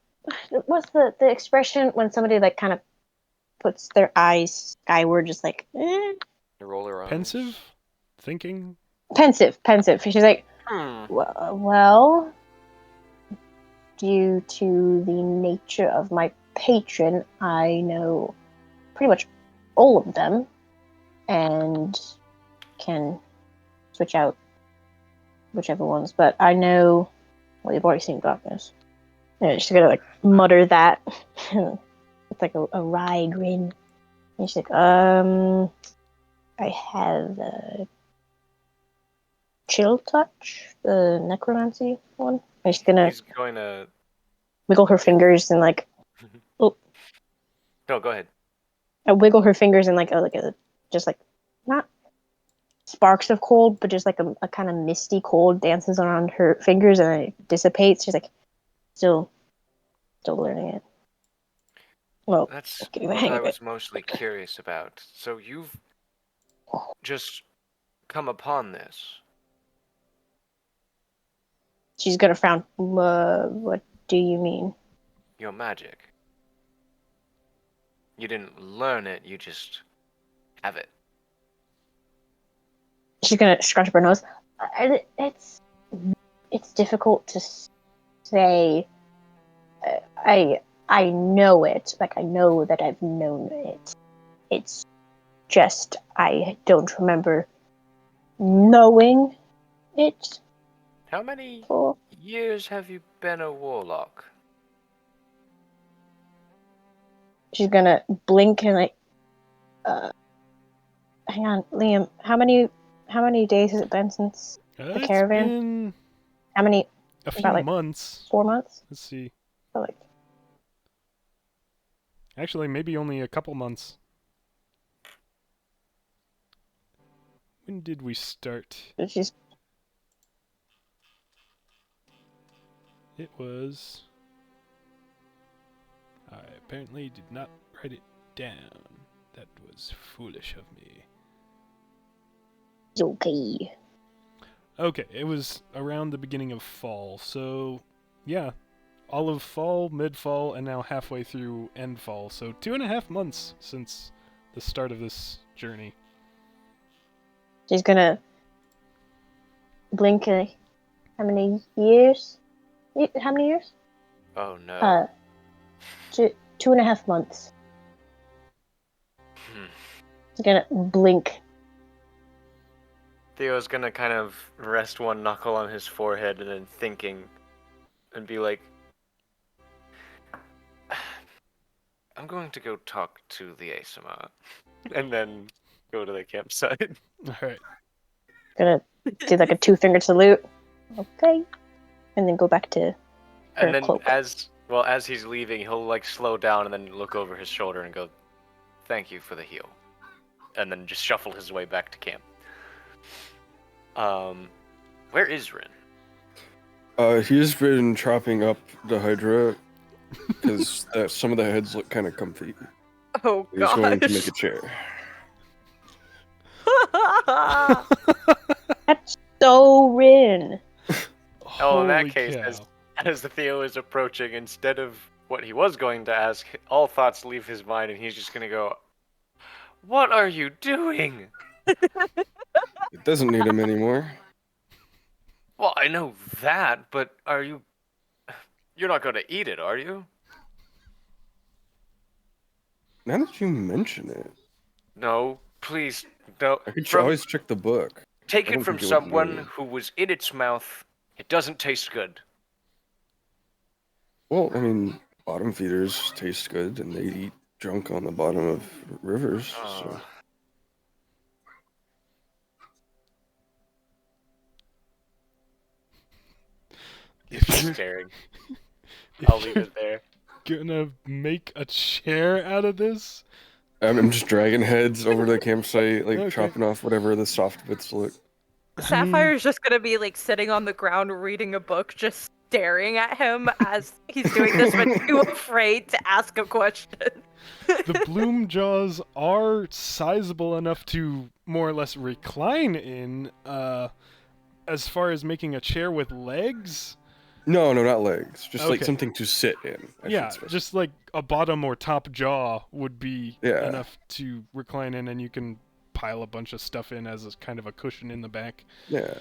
Speaker 2: what's the expression when somebody like kind of puts their eyes skyward, just like
Speaker 3: You roll her eyes.
Speaker 1: Pensive? Thinking?
Speaker 2: pensive. She's like,
Speaker 3: Hmm.
Speaker 2: well, due to the nature of my patron, I know pretty much all of them and can switch out whichever ones. But I know, well, you've already seen darkness. Yeah, she's gonna like mutter that with like a wry grin. And she's like, I have chill touch, the necromancy one. And she's gonna
Speaker 3: He's going to.
Speaker 2: wiggle her fingers and like
Speaker 3: No, go ahead.
Speaker 2: wiggle her fingers and like a just like not sparks of cold, but just like a kind of misty cold dances around her fingers and it dissipates. She's like still learning it. Well,
Speaker 3: That's
Speaker 2: getting the
Speaker 3: what
Speaker 2: hang
Speaker 3: I
Speaker 2: of it.
Speaker 3: was mostly curious about. So you've just come upon this.
Speaker 2: She's gonna frown. What do you mean?
Speaker 3: Your magic. You didn't learn it, you just have it.
Speaker 2: She's gonna scrunch up her nose. It's difficult to say. I know it. Like I know that I've known it. It's just I don't remember knowing it.
Speaker 3: How many
Speaker 2: For
Speaker 3: years have you been a warlock?
Speaker 2: she's gonna blink and like. Hang on, Liam. How many days has it been since
Speaker 1: It's
Speaker 2: caravan?
Speaker 1: been
Speaker 2: How many?
Speaker 1: A few
Speaker 2: About, like,
Speaker 1: months.
Speaker 2: 4 months?
Speaker 1: Let's see.
Speaker 2: Or, like,
Speaker 1: Actually, maybe only a couple months. When did we start?
Speaker 2: she's
Speaker 1: It was... I apparently did not write it down. That was foolish of me.
Speaker 2: okay.
Speaker 1: Okay, it was around the beginning of fall, so yeah, all of fall, mid-fall, and now halfway through end fall, so 2.5 months since the start of this journey.
Speaker 2: She's gonna blink. How many years? How many years?
Speaker 3: Oh no.
Speaker 2: 2.5 months.
Speaker 3: Hmm.
Speaker 2: She's gonna blink.
Speaker 3: Theo's gonna kind of rest one knuckle on his forehead and then thinking and be like, I'm going to go talk to the Asama. And then go to the campsite.
Speaker 1: Alright.
Speaker 2: Gonna do like a 2-finger salute. Okay. And then go back to
Speaker 3: And
Speaker 2: her
Speaker 3: then
Speaker 2: cloak.
Speaker 3: as he's leaving, he'll like slow down and then look over his shoulder and go, thank you for the heal. And then just shuffle his way back to camp. Where is Rin?
Speaker 5: He's been chopping up the Hydra because some of the heads look kind of comfy.
Speaker 4: Oh
Speaker 5: He's going to
Speaker 4: gosh.
Speaker 5: make a chair.
Speaker 2: That's so Rin.
Speaker 3: Oh, in that
Speaker 1: Holy
Speaker 3: case,
Speaker 1: cow.
Speaker 3: as the Theo is approaching, instead of what he was going to ask, all thoughts leave his mind and he's just gonna go, what are you doing?
Speaker 5: It doesn't need him anymore.
Speaker 3: Well, I know that, but you're not gonna eat it, are you?
Speaker 5: Now that you mention it,
Speaker 3: No, please, no.
Speaker 5: I could
Speaker 3: From-
Speaker 5: always check the book.
Speaker 3: Take
Speaker 5: I
Speaker 3: it
Speaker 5: don't
Speaker 3: from
Speaker 5: think it would
Speaker 3: someone
Speaker 5: move.
Speaker 3: who was in its mouth. It doesn't taste good.
Speaker 5: Well, I mean, bottom feeders taste good, and they eat junk on the bottom of rivers. So.
Speaker 3: He's just staring. I'll leave it there.
Speaker 1: Gonna make a chair out of this?
Speaker 5: I'm just dragging heads over to the campsite, like
Speaker 1: Okay.
Speaker 5: chopping off whatever the soft bits look.
Speaker 4: Sapphire's just gonna be like sitting on the ground reading a book, just staring at him as he's doing this, but too afraid to ask a question.
Speaker 1: The bloom jaws are sizable enough to more or less recline in. As far as making a chair with legs,
Speaker 5: No, not legs. Just like
Speaker 1: Okay.
Speaker 5: something to sit in. I
Speaker 1: yeah,
Speaker 5: should specify.
Speaker 1: just like a bottom or top jaw would be
Speaker 5: Yeah.
Speaker 1: enough to recline in, and you can pile a bunch of stuff in as a kind of a cushion in the back.
Speaker 5: Yeah.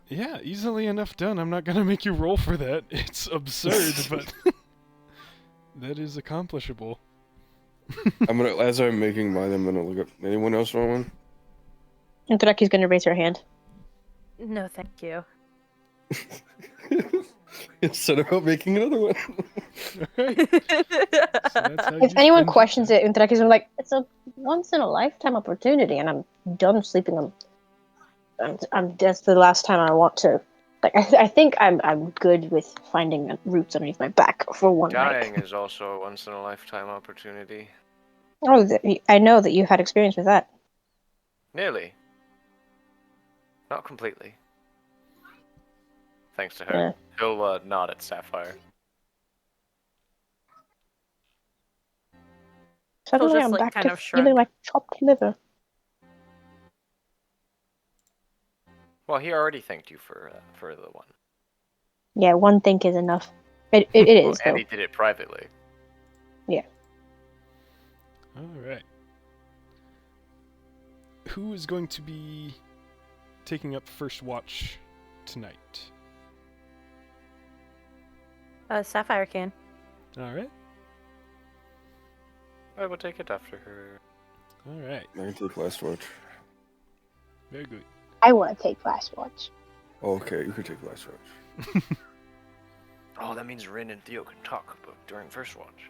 Speaker 1: Yeah, easily enough done. I'm not gonna make you roll for that. It's absurd, but that is accomplishable.
Speaker 5: As I'm making mine, I'm gonna look up. Anyone else want one?
Speaker 2: And Draki's gonna raise her hand.
Speaker 4: No, thank you.
Speaker 5: Instead about making another one.
Speaker 1: Alright, so that's how
Speaker 2: If
Speaker 1: you
Speaker 2: anyone
Speaker 1: spend
Speaker 2: questions
Speaker 1: your
Speaker 2: it, Draki's gonna be like, it's a once in a lifetime opportunity, and I'm done sleeping on. That's the last time I want to. Like, I think I'm good with finding roots underneath my back for one
Speaker 3: Dying
Speaker 2: night.
Speaker 3: is also a once in a lifetime opportunity.
Speaker 2: Oh, I know that you had experience with that.
Speaker 3: Nearly. Not completely. Thanks to her.
Speaker 2: Yeah.
Speaker 3: He'll nod at Sapphire.
Speaker 2: Suddenly,
Speaker 4: just,
Speaker 2: I'm
Speaker 4: like,
Speaker 2: back
Speaker 4: kind
Speaker 2: to
Speaker 4: of
Speaker 2: feeling
Speaker 4: shrug.
Speaker 2: like chopped liver.
Speaker 3: Well, he already thanked you for the one.
Speaker 2: Yeah, one think is enough. It
Speaker 3: Well,
Speaker 2: is
Speaker 3: and
Speaker 2: though.
Speaker 3: he did it privately.
Speaker 1: Alright. Who is going to be taking up first watch tonight?
Speaker 4: Sapphire can.
Speaker 1: Alright.
Speaker 3: I will take it after her.
Speaker 1: Alright.
Speaker 5: I can take last watch.
Speaker 1: Very good.
Speaker 6: I want to take last watch.
Speaker 5: Oh, okay, you can take last watch.
Speaker 3: Oh, that means Rin and Theo can talk during first watch.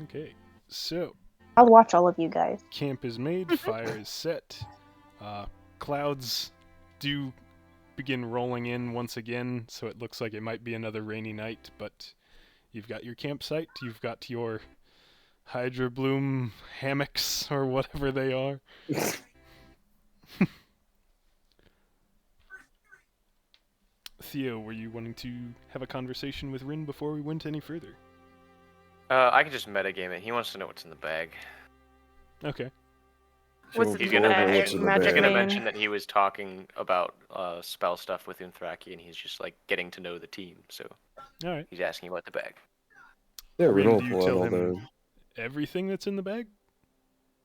Speaker 1: Okay. So,
Speaker 2: I'll watch all of you guys.
Speaker 1: camp is made, fire is set. Clouds do begin rolling in once again, so it looks like it might be another rainy night, but you've got your campsite, you've got your Hydra Bloom hammocks, or whatever they are. Theo, were you wanting to have a conversation with Rin before we went any further?
Speaker 3: I can just metagame it. He wants to know what's in the bag.
Speaker 1: Okay.
Speaker 4: What's
Speaker 5: So
Speaker 4: it
Speaker 3: He's
Speaker 5: go
Speaker 3: gonna
Speaker 5: over
Speaker 4: bag?
Speaker 5: what's in the
Speaker 4: Magic
Speaker 3: He's gonna
Speaker 5: bag.
Speaker 4: man.
Speaker 3: mention that he was talking about spell stuff with Unthraki, and he's just like getting to know the team. So
Speaker 1: Alright.
Speaker 3: he's asking about the bag.
Speaker 5: Yeah,
Speaker 1: Rin,
Speaker 5: Ren will
Speaker 1: do you
Speaker 5: pull out
Speaker 1: tell
Speaker 5: all
Speaker 1: him
Speaker 5: the.
Speaker 1: everything that's in the bag?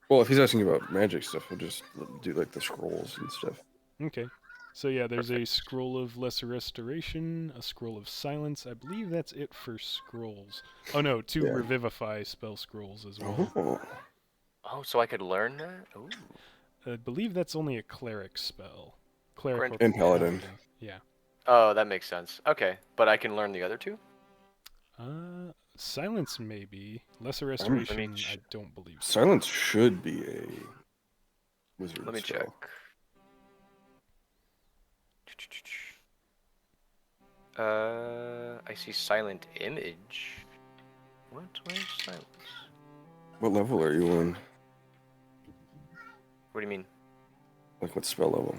Speaker 5: Well, if he's asking about magic stuff, we'll just do like the scrolls and stuff.
Speaker 1: Okay. So yeah, there's a
Speaker 3: Perfect.
Speaker 1: scroll of lesser restoration, a scroll of silence. I believe that's it for scrolls. Oh no, 2
Speaker 5: Yeah.
Speaker 1: revivify spell scrolls as well.
Speaker 5: Oh.
Speaker 3: Oh, so I could learn that? Ooh.
Speaker 1: I believe that's only a cleric spell. Cleric
Speaker 3: Crit-
Speaker 1: or
Speaker 5: And paladin.
Speaker 1: Yeah.
Speaker 3: Oh, that makes sense. Okay, but I can learn the other two?
Speaker 1: Silence maybe. Lesser
Speaker 3: me
Speaker 1: restoration,
Speaker 3: ch-
Speaker 1: I don't believe so.
Speaker 5: Silence should be a wizard
Speaker 3: Let me
Speaker 5: spell.
Speaker 3: check. I see silent image. What? Where's silence?
Speaker 5: What level are you on?
Speaker 3: What do you mean?
Speaker 5: Like what spell level?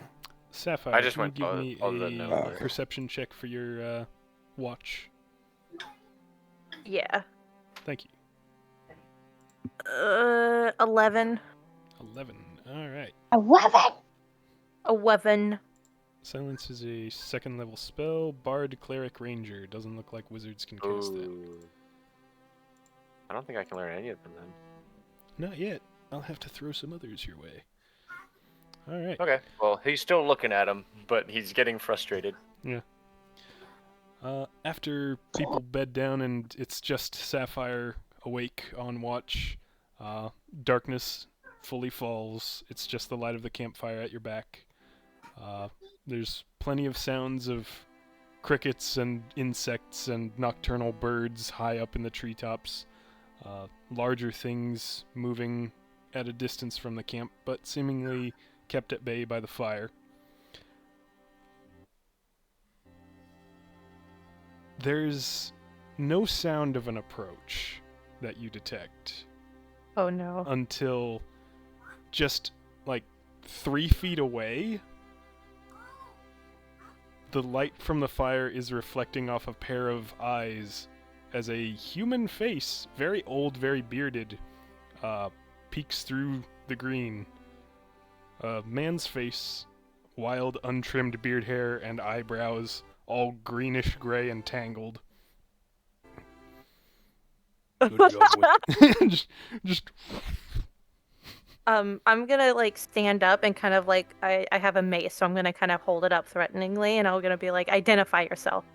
Speaker 1: Sapphire,
Speaker 3: I just
Speaker 1: can you
Speaker 3: went
Speaker 1: give
Speaker 3: above-
Speaker 1: me
Speaker 3: above the note,
Speaker 1: a
Speaker 5: but-
Speaker 1: perception check for your watch?
Speaker 4: Yeah.
Speaker 1: Thank you.
Speaker 4: 11.
Speaker 1: 11. Alright.
Speaker 6: 11.
Speaker 4: 11.
Speaker 1: Silence is a 2nd level spell. Bard, Cleric, Ranger. Doesn't look like wizards can cast that.
Speaker 3: Ooh. I don't think I can learn any of them then.
Speaker 1: Not yet. I'll have to throw some others your way. Alright.
Speaker 3: Okay. Well, he's still looking at him, but he's getting frustrated.
Speaker 1: After people bed down and it's just Sapphire awake on watch, darkness fully falls. It's just the light of the campfire at your back. There's plenty of sounds of crickets and insects and nocturnal birds high up in the treetops. Larger things moving at a distance from the camp, but seemingly kept at bay by the fire. There's no sound of an approach that you detect
Speaker 4: Oh no.
Speaker 1: until just like 3 feet away, the light from the fire is reflecting off a pair of eyes as a human face, very old, very bearded, peeks through the green. A man's face, wild, untrimmed beard hair and eyebrows, all greenish gray and tangled. Good job with just
Speaker 4: I'm gonna like stand up and kind of like I have a mace, so I'm gonna kind of hold it up threateningly, and I'm gonna be like, identify yourself.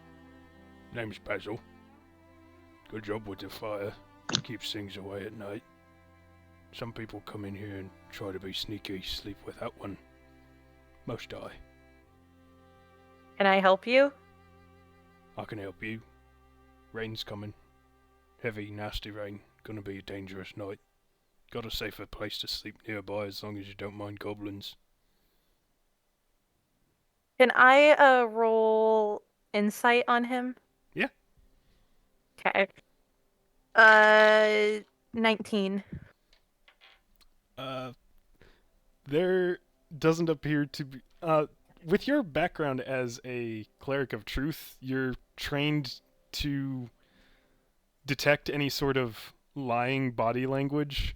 Speaker 1: Name's Basil. Good job with the fire. Keeps things away at night. Some people come in here and try to be sneaky, sleep without one. Most die.
Speaker 4: Can I help you?
Speaker 1: I can help you. Rain's coming. Heavy, nasty rain. Gonna be a dangerous night. Got a safer place to sleep nearby as long as you don't mind goblins.
Speaker 4: Can I roll insight on him?
Speaker 1: Yeah.
Speaker 4: Okay. 19.
Speaker 1: There doesn't appear to be. With your background as a cleric of truth, you're trained to detect any sort of lying body language.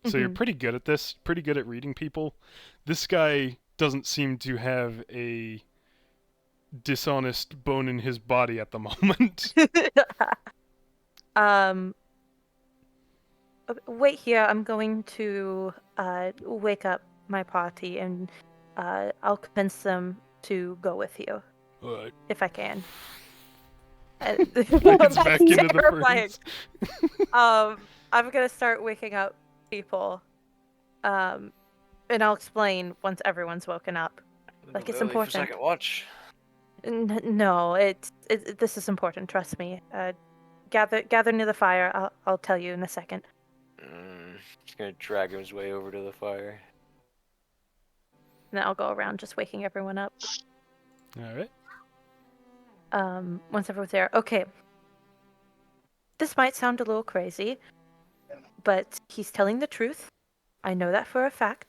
Speaker 1: So you're
Speaker 4: Mhm.
Speaker 1: pretty good at this, pretty good at reading people. This guy doesn't seem to have a dishonest bone in his body at the moment.
Speaker 4: um Wait here. I'm going to wake up my party, and I'll convince them to go with you
Speaker 1: Alright.
Speaker 4: if I can.
Speaker 1: It's
Speaker 4: That's
Speaker 1: back into the
Speaker 4: terrifying.
Speaker 1: ferns.
Speaker 4: I'm gonna start waking up people, and I'll explain once everyone's woken up. Like, it's
Speaker 3: Early for
Speaker 4: important.
Speaker 3: second watch.
Speaker 4: No, this is important. Trust me. Gather near the fire. I'll tell you in a second.
Speaker 3: He's gonna drag his way over to the fire.
Speaker 4: And then I'll go around just waking everyone up.
Speaker 1: All right.
Speaker 4: Once everyone's there. Okay. This might sound a little crazy, but he's telling the truth. I know that for a fact.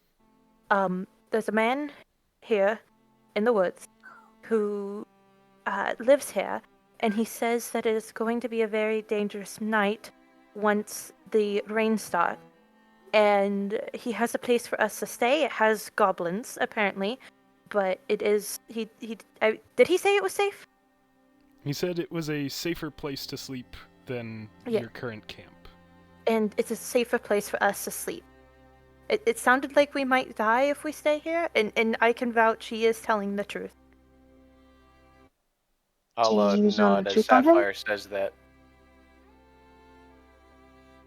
Speaker 4: There's a man here in the woods who lives here, and he says that it is going to be a very dangerous night once the rain starts. And he has a place for us to stay. It has goblins, apparently, but it is did he say it was safe?
Speaker 1: He said it was a safer place to sleep than
Speaker 4: Yeah.
Speaker 1: your current camp.
Speaker 4: And it's a safer place for us to sleep. It sounded like we might die if we stay here, and I can vouch he is telling the truth.
Speaker 3: I'll
Speaker 6: Do you use
Speaker 3: nod as
Speaker 6: truth on him?
Speaker 3: Sapphire says that.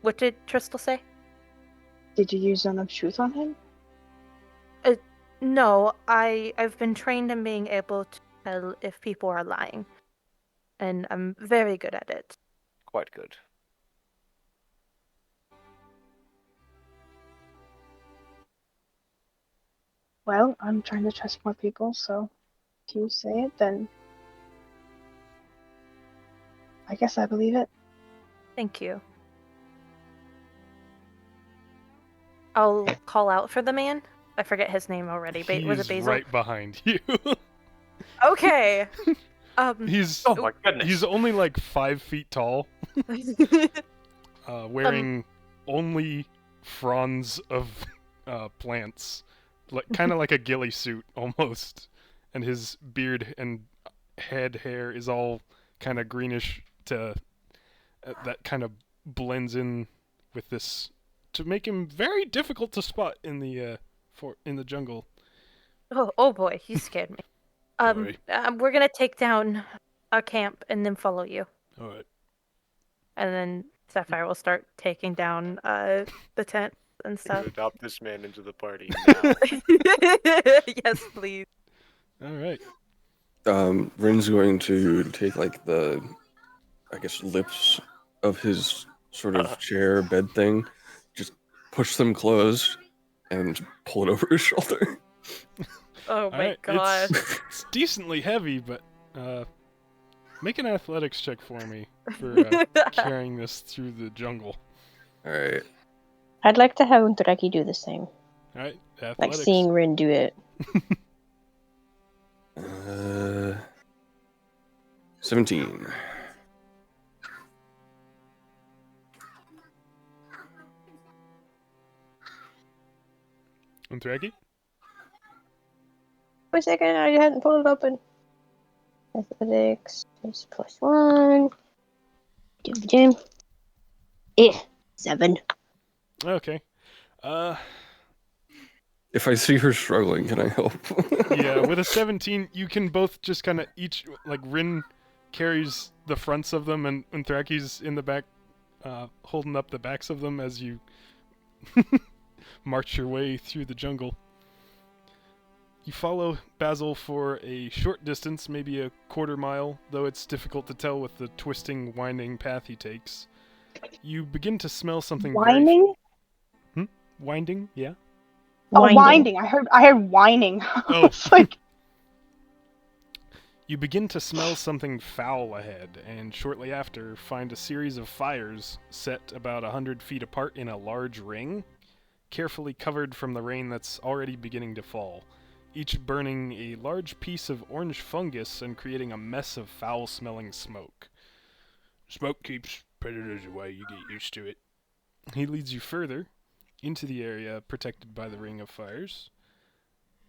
Speaker 4: What did Tristal say?
Speaker 6: Did you use Zone of Truth on him?
Speaker 4: No, I've been trained in being able to tell if people are lying, and I'm very good at it.
Speaker 3: Quite good.
Speaker 6: Well, I'm trying to trust more people, so if you say it, then I guess I believe it.
Speaker 4: Thank you. I'll call out for the man. I forget his name already.
Speaker 1: He
Speaker 4: Was
Speaker 1: is
Speaker 4: it Basil?
Speaker 1: right behind you.
Speaker 4: Okay.
Speaker 1: He's
Speaker 3: Oh my goodness.
Speaker 1: he's only like 5 feet tall, wearing only fronds of plants, like kind of like a ghillie suit almost, and his beard and head hair is all kind of greenish to that kind of blends in with this to make him very difficult to spot in the in the jungle.
Speaker 4: oh boy, you scared me.
Speaker 1: Sorry.
Speaker 4: We're gonna take down a camp and then follow you,
Speaker 1: All right.
Speaker 4: and then Sapphire will start taking down the tent and stuff.
Speaker 3: Adopt this man into the party now.
Speaker 4: Yes, please.
Speaker 1: All right.
Speaker 5: Rin's going to take like the, I guess, lips of his sort of chair bed thing, just push them closed, and pull it over his shoulder.
Speaker 4: Oh
Speaker 1: All
Speaker 4: my
Speaker 1: right.
Speaker 4: god.
Speaker 1: It's decently heavy, but make an athletics check for me for carrying this through the jungle.
Speaker 5: All right.
Speaker 2: I'd like to have Untureki do the same.
Speaker 1: All right. Athletics.
Speaker 2: Like seeing Rin do it.
Speaker 5: 17.
Speaker 1: Untureki?
Speaker 2: Wait a second, I hadn't pulled it open. Athletics is +1. Jim. 7.
Speaker 1: Okay.
Speaker 5: If I see her struggling, can I help?
Speaker 1: Yeah, with a 17, you can both just kind of each, like, Rin carries the fronts of them, and Unthraki's in the back, holding up the backs of them as you march your way through the jungle. You follow Basil for a short distance, maybe a quarter mile, though it's difficult to tell with the twisting, winding path he takes. You begin to smell something
Speaker 6: Whining?
Speaker 1: Winding, yeah.
Speaker 6: Oh, winding. I heard whining.
Speaker 1: Oh.
Speaker 6: It's like,
Speaker 1: You begin to smell something foul ahead, and shortly after find a series of fires set about 100 feet apart in a large ring, carefully covered from the rain that's already beginning to fall, each burning a large piece of orange fungus and creating a mess of foul-smelling smoke. Smoke keeps predators away, you get used to it. He leads you further into the area protected by the ring of fires.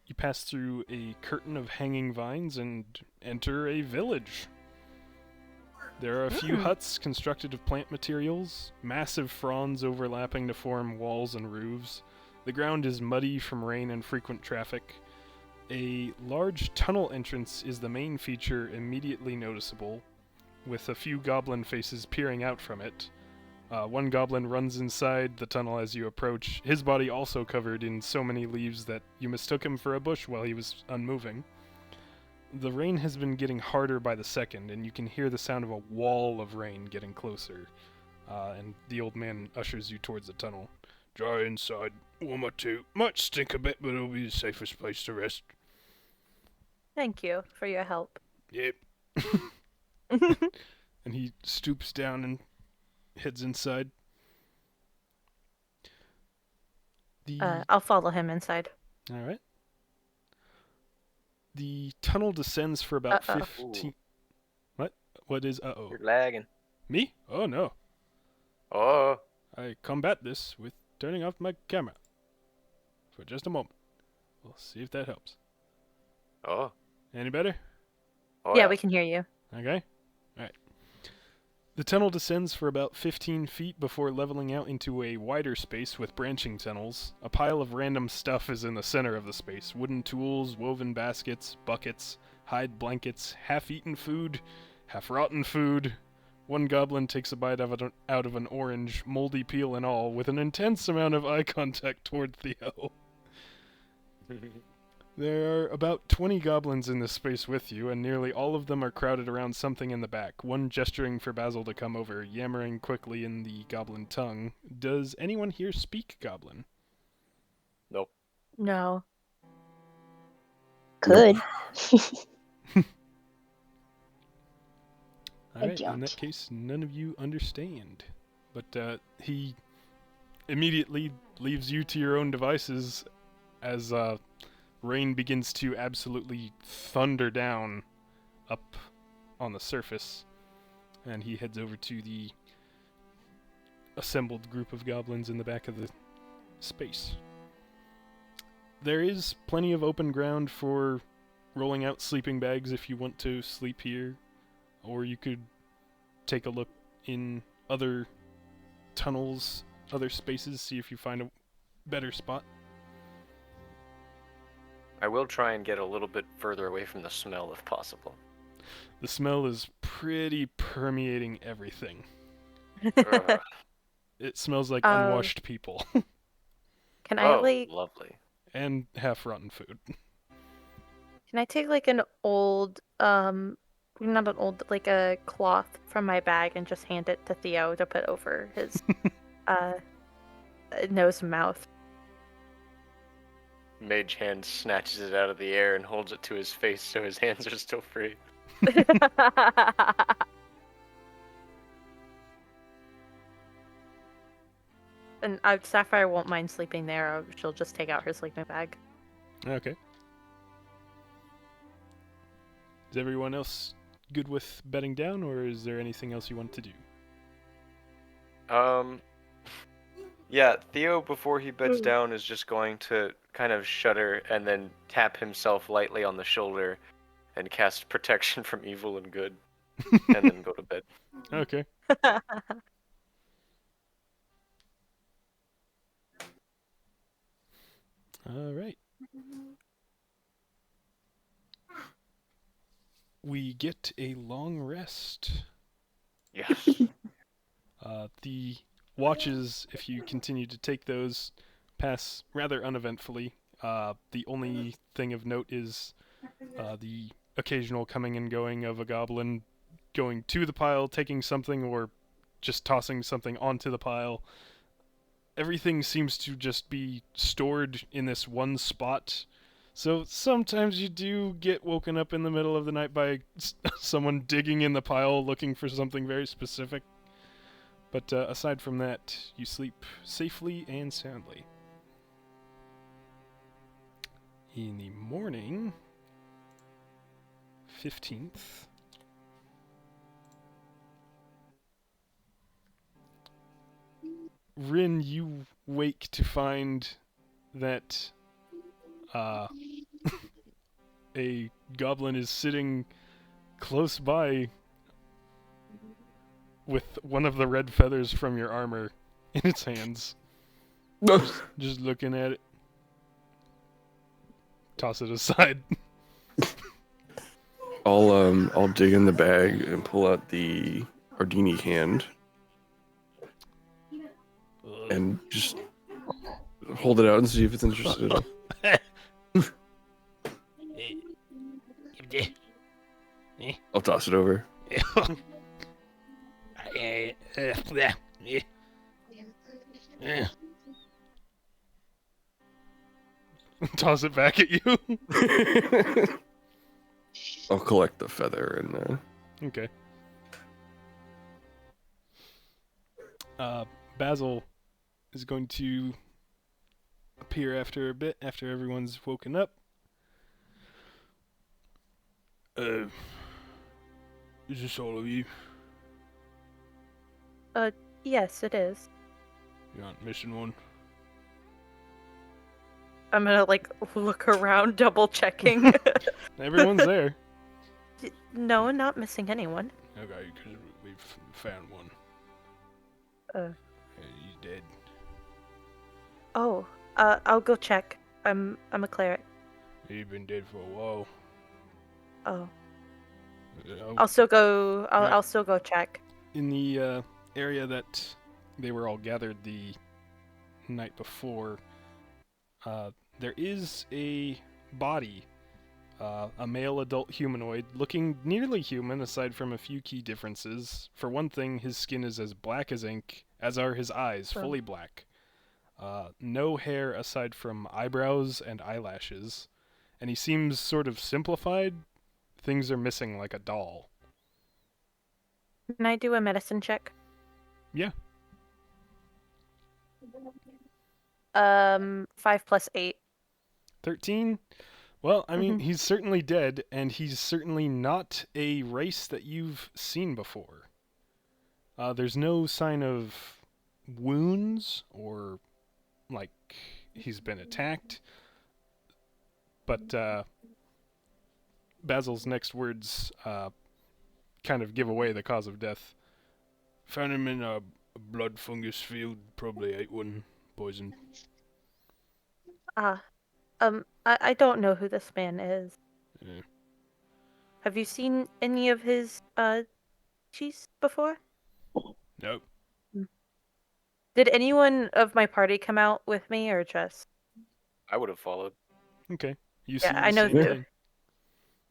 Speaker 1: You pass through a curtain of hanging vines and enter a village. There are a few huts constructed of plant materials, massive fronds overlapping to form walls and roofs. The ground is muddy from rain and frequent traffic. A large tunnel entrance is the main feature, immediately noticeable, with a few goblin faces peering out from it. One goblin runs inside the tunnel as you approach, his body also covered in so many leaves that you mistook him for a bush while he was unmoving. The rain has been getting harder by the second, and you can hear the sound of a wall of rain getting closer. And the old man ushers you towards the tunnel. Dry inside, warm or two. Might stink a bit, but it'll be the safest place to rest.
Speaker 4: Thank you for your help.
Speaker 1: Yep. And he stoops down and heads inside.
Speaker 4: I'll follow him inside.
Speaker 1: All right. The tunnel descends for about
Speaker 4: Uh-oh.
Speaker 1: 15. What? What is uh-oh?
Speaker 3: You're lagging.
Speaker 1: Me? Oh no.
Speaker 3: Oh.
Speaker 1: I combat this with turning off my camera. For just a moment. We'll see if that helps.
Speaker 3: Oh.
Speaker 1: Any better?
Speaker 3: Oh
Speaker 4: Yeah, we can hear you.
Speaker 1: Okay. All right. The tunnel descends for about 15 feet before leveling out into a wider space with branching tunnels. A pile of random stuff is in the center of the space. Wooden tools, woven baskets, buckets, hide blankets, half-eaten food, half-rotten food. One goblin takes a bite out of an orange, moldy peel and all, with an intense amount of eye contact toward Theo. There are about 20 goblins in this space with you, and nearly all of them are crowded around something in the back, one gesturing for Basil to come over, yammering quickly in the goblin tongue. Does anyone here speak goblin?
Speaker 3: Nope.
Speaker 4: No.
Speaker 2: Could.
Speaker 1: Alright, in
Speaker 6: don't.
Speaker 1: that case, none of you understand. But he immediately leaves you to your own devices as rain begins to absolutely thunder down up on the surface, and he heads over to the assembled group of goblins in the back of the space. There is plenty of open ground for rolling out sleeping bags if you want to sleep here, or you could take a look in other tunnels, other spaces, see if you find a better spot.
Speaker 3: I will try and get a little bit further away from the smell if possible.
Speaker 1: The smell is pretty permeating everything.
Speaker 3: Ugh.
Speaker 1: It smells like
Speaker 4: Um,
Speaker 1: unwashed people
Speaker 4: Can I
Speaker 3: Oh, lovely.
Speaker 1: and half-rotten food.
Speaker 4: can I take like an old not an old, like a cloth from my bag and just hand it to Theo to put over his nose and mouth?
Speaker 3: Mage hand snatches it out of the air and holds it to his face so his hands are still free.
Speaker 4: And Sapphire won't mind sleeping there. She'll just take out her sleeping bag.
Speaker 1: Okay. Is everyone else good with bedding down, or is there anything else you want to do?
Speaker 3: Yeah, Theo, before he beds down, is just going to kind of shudder and then tap himself lightly on the shoulder and cast protection from evil and good, and then go to bed.
Speaker 1: Okay. All right. We get a long rest.
Speaker 3: Yes.
Speaker 1: The watches, if you continue to take those, pass rather uneventfully. The only thing of note is the occasional coming and going of a goblin going to the pile, taking something, or just tossing something onto the pile. Everything seems to just be stored in this one spot. So sometimes you do get woken up in the middle of the night by someone digging in the pile looking for something very specific. But aside from that, you sleep safely and soundly. In the morning, 15th, Rin, you wake to find that a goblin is sitting close by with one of the red feathers from your armor in its hands. Just looking at it. Toss it aside.
Speaker 5: I'll dig in the bag and pull out the Ardini hand and just hold it out and see if it's interested. I'll toss it over.
Speaker 1: Toss it back at you.
Speaker 5: I'll collect the feather and
Speaker 1: Okay. Basil is going to appear after a bit, after everyone's woken up. Is this all of you?
Speaker 4: Yes, it is.
Speaker 1: You aren't missing one?
Speaker 4: I'm gonna like look around, double checking.
Speaker 1: Everyone's there.
Speaker 4: No, not missing anyone.
Speaker 1: Okay, because we've found one.
Speaker 4: Uh.
Speaker 1: He's dead.
Speaker 4: Oh, I'll go check. I'm a cleric.
Speaker 1: He's been dead for a while.
Speaker 4: Oh,
Speaker 1: Uh,
Speaker 4: I'll still go.
Speaker 1: Right.
Speaker 4: I'll still go check.
Speaker 1: In the area that they were all gathered the night before, there is a body, a male adult humanoid, looking nearly human aside from a few key differences. For one thing, his skin is as black as ink, as are his eyes, fully black. No hair aside from eyebrows and eyelashes, and he seems sort of simplified. Things are missing like a doll.
Speaker 4: Can I do a medicine check?
Speaker 1: Yeah.
Speaker 4: 5 + 8.
Speaker 1: 13? Well, I mean, he's certainly dead, and he's certainly not a race that you've seen before. There's no sign of wounds or, like, he's been attacked. But Basil's next words kind of give away the cause of death. Found him in a blood fungus field, probably ate one, poisoned.
Speaker 4: I don't know who this man is.
Speaker 1: Yeah.
Speaker 4: Have you seen any of his cheese before?
Speaker 1: Nope.
Speaker 4: Did anyone of my party come out with me, or just?
Speaker 3: I would have followed.
Speaker 1: Okay. You
Speaker 4: Yeah,
Speaker 1: see
Speaker 4: I
Speaker 1: the
Speaker 4: know
Speaker 1: same
Speaker 4: Theo.
Speaker 1: thing.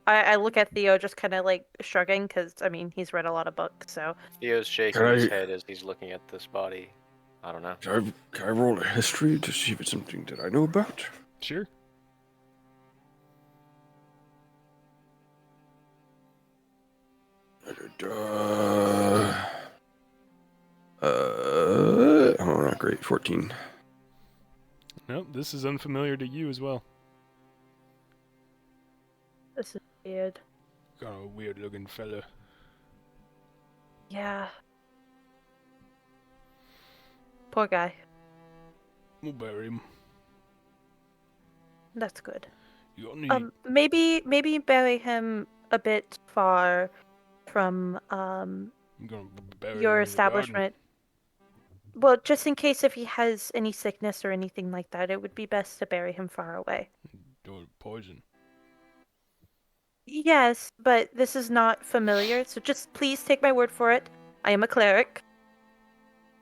Speaker 4: I look at Theo just kind of like shrugging, because I mean he's read a lot of books, so.
Speaker 3: Theo's shaking his head as he's looking at this body. I don't know.
Speaker 5: can I roll a history to see if it's something that I know about?
Speaker 1: Sure.
Speaker 5: Oh, not great. 14.
Speaker 1: Nope, this is unfamiliar to you as well.
Speaker 4: This is weird.
Speaker 1: Kind of a weird looking fella.
Speaker 4: Yeah. Poor guy.
Speaker 1: We'll bury him.
Speaker 4: That's good.
Speaker 1: You got any...
Speaker 4: Maybe bury him a bit far from
Speaker 1: I'm gonna bury
Speaker 4: your
Speaker 1: him in the garden.
Speaker 4: establishment. Well, just in case if he has any sickness or anything like that, it would be best to bury him far away.
Speaker 1: Or poison.
Speaker 4: Yes, but this is not familiar, so just please take my word for it. I am a cleric.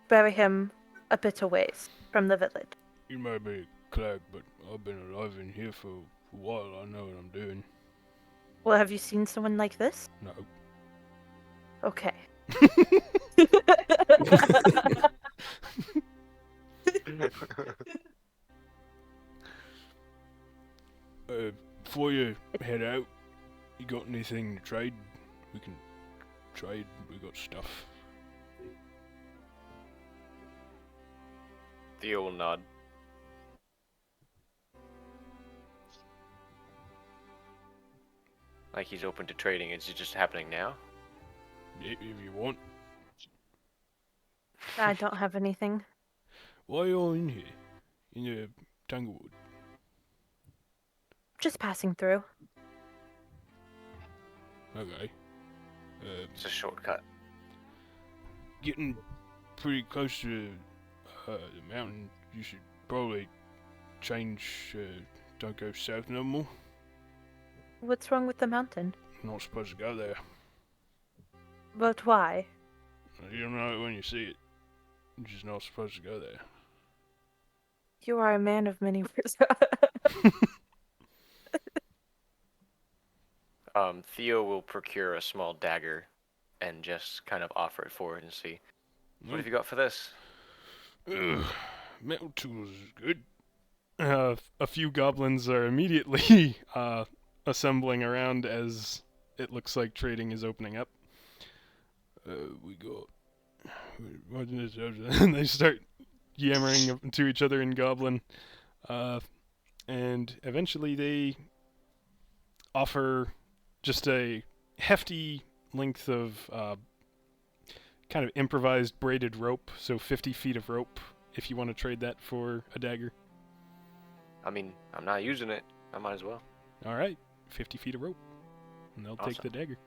Speaker 4: Bury him a bit away from the village.
Speaker 1: You might be a cleric, but I've been alive in here for a while. I know what I'm doing.
Speaker 4: Well, have you seen someone like this?
Speaker 1: No.
Speaker 4: Okay.
Speaker 1: Before you head out, you got anything to trade? We can trade. We got stuff.
Speaker 3: Theo will nod. Like he's open to trading. Is it just happening now?
Speaker 1: If you want.
Speaker 4: I don't have anything.
Speaker 1: Why are you all in here? In the Tanglewood?
Speaker 4: Just passing through.
Speaker 1: Okay.
Speaker 3: It's a shortcut.
Speaker 1: Getting pretty close to the mountain. You should probably change. Don't go south no more.
Speaker 4: What's wrong with the mountain?
Speaker 1: You're not supposed to go there.
Speaker 4: But why?
Speaker 1: You don't know it when you see it. You're just not supposed to go there.
Speaker 4: You are a man of many words.
Speaker 3: Theo will procure a small dagger and just kind of offer it forward and see. What have you got for this?
Speaker 1: Metal tools is good. A few goblins are immediately assembling around as it looks like trading is opening up. We go. And they start yammering to each other in Goblin. And eventually they offer just a hefty length of kind of improvised braided rope, so 50 feet of rope, if you want to trade that for a dagger.
Speaker 3: I mean, I'm not using it. I might as well.
Speaker 1: All right, 50 feet of rope, and they'll take the dagger.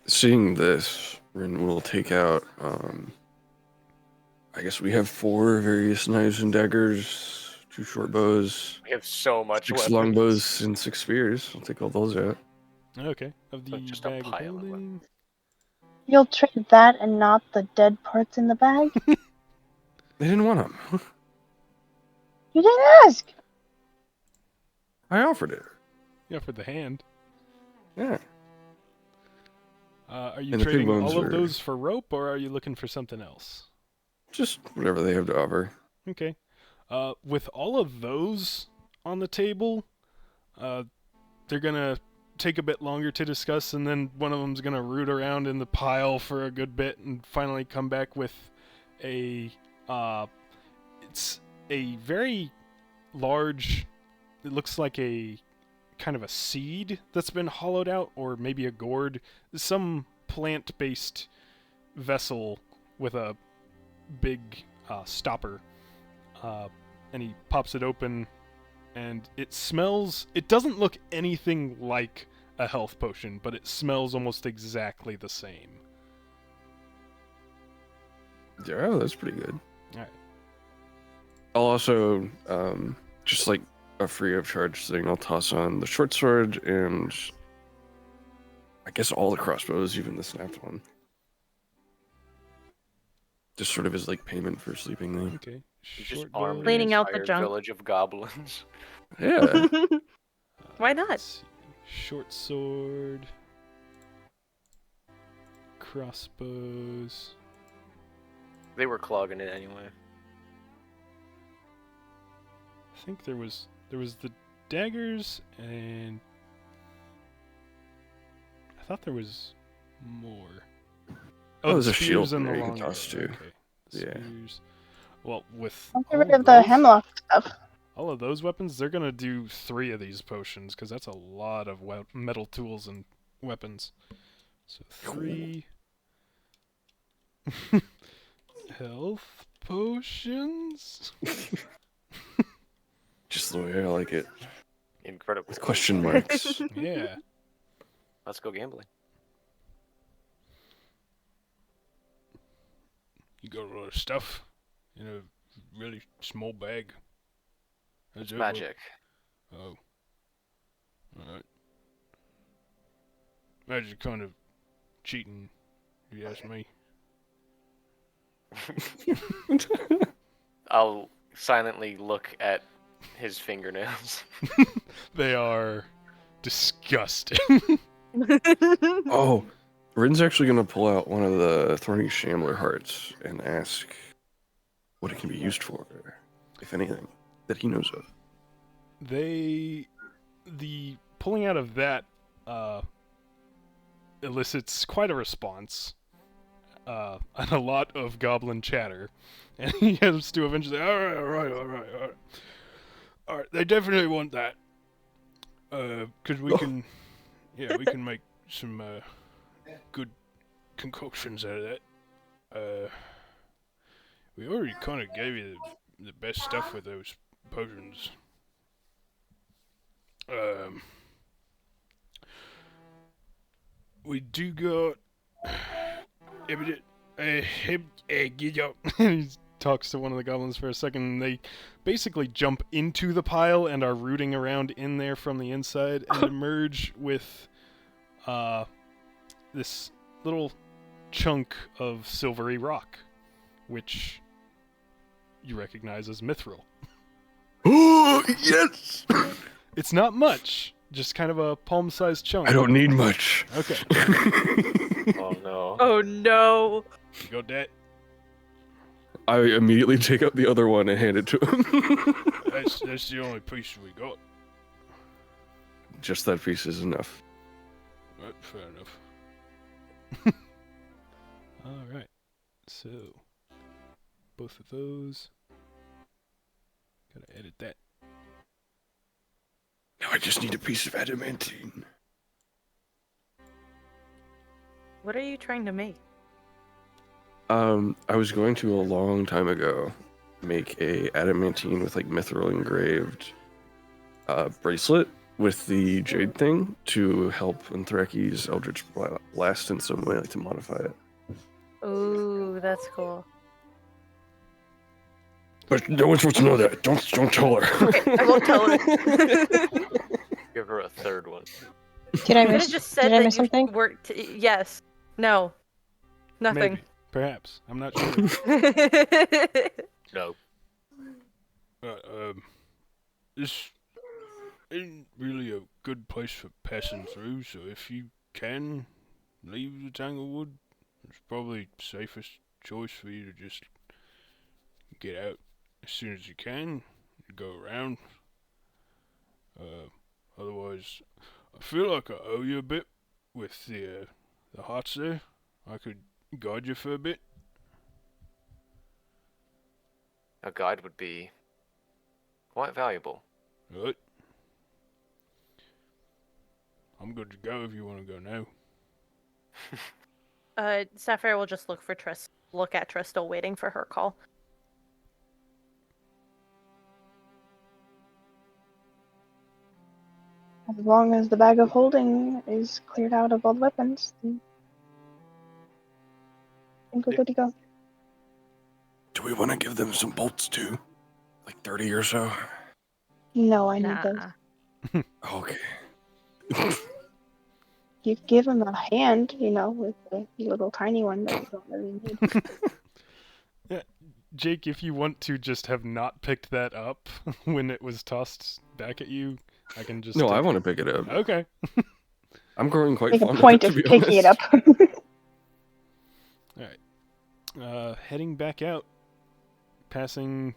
Speaker 5: Seeing this, Rin will take out, I guess we have 4 various knives and daggers, 2 short bows,
Speaker 3: We have so much
Speaker 5: 6
Speaker 3: weapons.
Speaker 5: longbows, and 6 spears. I'll take all those out.
Speaker 1: Okay, of the
Speaker 3: Just a
Speaker 1: bag of
Speaker 3: pile of
Speaker 1: holding.
Speaker 6: You'll trade that and not the dead parts in the bag?
Speaker 5: They didn't want them.
Speaker 6: You didn't ask!
Speaker 5: I offered it.
Speaker 1: Yeah, for the hand.
Speaker 5: Yeah.
Speaker 1: Are you
Speaker 5: And the pig
Speaker 1: trading
Speaker 5: bones
Speaker 1: all of
Speaker 5: are-
Speaker 1: those for rope, or are you looking for something else?
Speaker 5: Just whatever they have to offer.
Speaker 1: Okay. With all of those on the table, they're gonna take a bit longer to discuss, and then one of them's gonna root around in the pile for a good bit, and finally come back with a. It's a very large. It looks like a kind of a seed that's been hollowed out, or maybe a gourd, some plant-based vessel with a big stopper, and he pops it open, and it smells. It doesn't look anything like a health potion, but it smells almost exactly the same.
Speaker 5: Yeah, that's pretty good.
Speaker 1: Alright.
Speaker 5: I'll also, just like a free of charge thing, I'll toss on the short sword and I guess all the crossbows, even the snapped one. Just sort of as like payment for sleeping there.
Speaker 1: Okay.
Speaker 3: You just
Speaker 1: Short
Speaker 3: armed
Speaker 1: bow.
Speaker 4: Cleaning
Speaker 3: an
Speaker 4: out the
Speaker 3: entire
Speaker 4: junk.
Speaker 3: village of goblins.
Speaker 5: Yeah.
Speaker 4: Why not?
Speaker 1: Let's see. Short sword. Crossbows.
Speaker 3: They were clogging it anyway.
Speaker 1: I think there was the daggers, and I thought there was more.
Speaker 5: Oh, there's
Speaker 1: the
Speaker 5: a shield
Speaker 1: spears and the
Speaker 5: there you can
Speaker 1: longbow.
Speaker 5: toss too.
Speaker 1: Okay. The
Speaker 5: Yeah.
Speaker 1: spears. Well, with
Speaker 6: Don't get
Speaker 1: all
Speaker 6: rid
Speaker 1: of
Speaker 6: of the
Speaker 1: those-
Speaker 6: hemlock stuff.
Speaker 1: all of those weapons, they're gonna do 3 of these potions, because that's a lot of metal tools and weapons. So 3 health potions.
Speaker 5: Just the way I like it.
Speaker 3: Incredible.
Speaker 5: With question marks.
Speaker 1: Yeah.
Speaker 3: Let's go gambling.
Speaker 1: You got a lot of stuff in a really small bag.
Speaker 3: It's magic.
Speaker 1: Oh. Alright. Magic kind of cheating, if you ask me.
Speaker 3: I'll silently look at his fingernails.
Speaker 1: They are disgusting.
Speaker 5: Oh, Rin's actually going to pull out one of the thorny shambler hearts and ask what it can be used for, if anything, that he knows of.
Speaker 1: The pulling out of that elicits quite a response, and a lot of goblin chatter, and he has to eventually. All right. They definitely want that, because we can, we can make some good concoctions out of that. We already kind of gave you the best stuff with those potions. We do got. He talks to one of the goblins for a second, and they basically jump into the pile and are rooting around in there from the inside and emerge with this little chunk of silvery rock, which you recognize as mithril.
Speaker 5: Oh, yes!
Speaker 1: It's not much, just kind of a palm-sized chunk.
Speaker 5: I don't need much.
Speaker 1: Okay,
Speaker 3: Oh no.
Speaker 4: Oh no.
Speaker 1: you got that.
Speaker 5: I immediately take out the other one and hand it to him.
Speaker 1: That's the only piece we got.
Speaker 5: Just that piece is enough.
Speaker 1: Right, fair enough. Alright, so both of those. Gotta edit that.
Speaker 5: Now I just need a piece of adamantine.
Speaker 4: What are you trying to make?
Speaker 5: I was going to a long time ago make a adamantine with like mithril engraved bracelet with the jade thing to help Anthraki's Eldritch Blast in some way, like to modify it.
Speaker 4: Ooh, that's cool.
Speaker 5: But no one's supposed to know that. Don't tell her.
Speaker 4: Okay, I won't tell her.
Speaker 3: Give her a third one.
Speaker 2: Did I
Speaker 4: You could
Speaker 2: miss?
Speaker 4: have just said
Speaker 2: Did I
Speaker 4: that
Speaker 2: miss
Speaker 4: you
Speaker 2: something?
Speaker 4: worked. Yes. No. Nothing.
Speaker 1: Maybe. Perhaps. I'm not sure.
Speaker 3: No.
Speaker 1: This ain't really a good place for passing through, so if you can leave the Tanglewood, it's probably safest choice for you to just get out as soon as you can, go around. Otherwise, I feel like I owe you a bit with the hearts there. I could guide you for a bit.
Speaker 3: A guide would be quite valuable.
Speaker 1: Right? I'm good to go if you want to go now.
Speaker 4: Sapphire will just look at Triss, still waiting for her call.
Speaker 6: As long as the bag of holding is cleared out of all the weapons, then I think we're good to go.
Speaker 5: Do we want to give them some bolts too? Like 30 or so?
Speaker 6: No, I need those.
Speaker 4: Nah.
Speaker 5: Okay.
Speaker 6: You give him a hand, with the little tiny one that you don't really need.
Speaker 1: Jake, if you want to just have not picked that up when it was tossed back at you, I can just.
Speaker 5: No, I want to pick it up.
Speaker 1: Okay.
Speaker 5: I'm growing quite
Speaker 6: Make a
Speaker 5: fond
Speaker 6: point
Speaker 5: of
Speaker 6: of
Speaker 5: it, to be
Speaker 6: picking it
Speaker 5: honest.
Speaker 6: up.
Speaker 1: Alright. Heading back out. Passing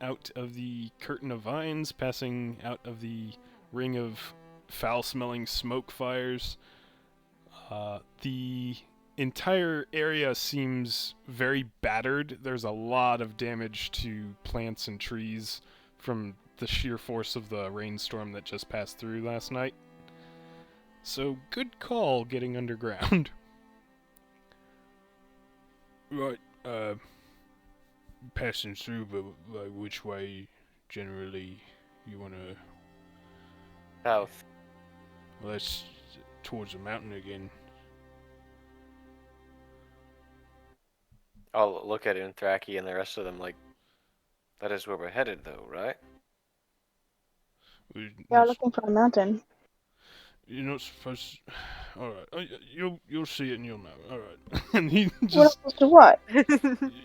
Speaker 1: out of the curtain of vines, passing out of the ring of foul-smelling smoke fires. The entire area seems very battered. There's a lot of damage to plants and trees from the sheer force of the rainstorm that just passed through last night. So, good call getting underground. Right, passing through, but like which way generally you want to?
Speaker 3: South.
Speaker 1: Well, that's towards the mountain again.
Speaker 3: I'll look at Anthraki and the rest of them like, that is where we're headed, though, right?
Speaker 6: Yeah, looking for a mountain.
Speaker 1: You're not supposed. All right, you'll see it and you'll know. All right, and he
Speaker 6: What
Speaker 1: just.
Speaker 6: else to what?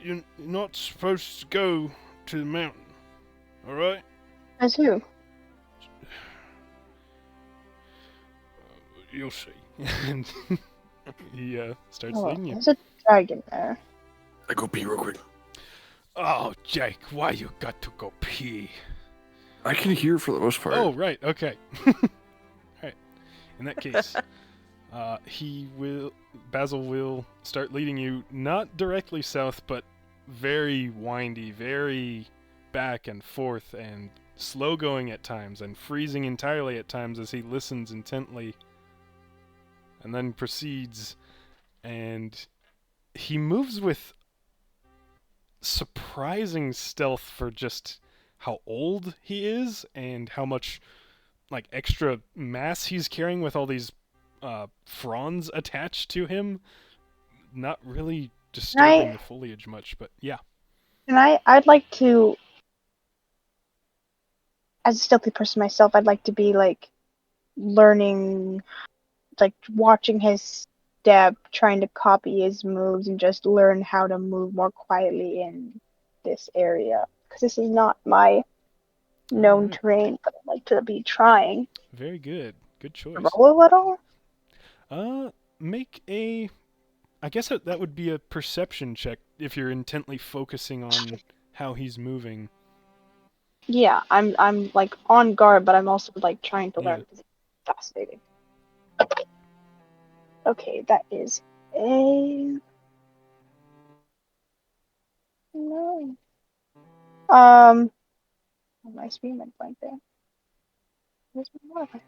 Speaker 1: You're not supposed to go to the mountain. All right.
Speaker 6: As who?
Speaker 1: You'll see. And he starts
Speaker 6: Oh,
Speaker 1: leading you.
Speaker 6: there's a dragon there.
Speaker 5: I go pee real quick.
Speaker 1: Oh, Jake, why you got to go pee?
Speaker 5: I can hear for the most part.
Speaker 1: Oh, right, okay. Alright. In that case, Basil will start leading you not directly south, but very windy, very back and forth, and slow going at times, and freezing entirely at times as he listens intently, and then proceeds, and he moves with surprising stealth for just how old he is and how much like extra mass he's carrying with all these fronds attached to him. Not really disturbing the foliage much, but yeah.
Speaker 6: And I'd like to, as a stealthy person myself, I'd like to be like learning, like watching his step, trying to copy his moves and just learn how to move more quietly in this area. Because this is not my known terrain, but I'd like to be trying.
Speaker 1: Very good. Good choice.
Speaker 6: Roll a little?
Speaker 1: Make a... I guess that would be a perception check if you're intently focusing on how he's moving.
Speaker 6: Yeah, I'm like on guard, but I'm also like trying to
Speaker 1: Yeah.
Speaker 6: learn because it's fascinating. Okay, that is a no. My screen went blank there. Where's my modifier?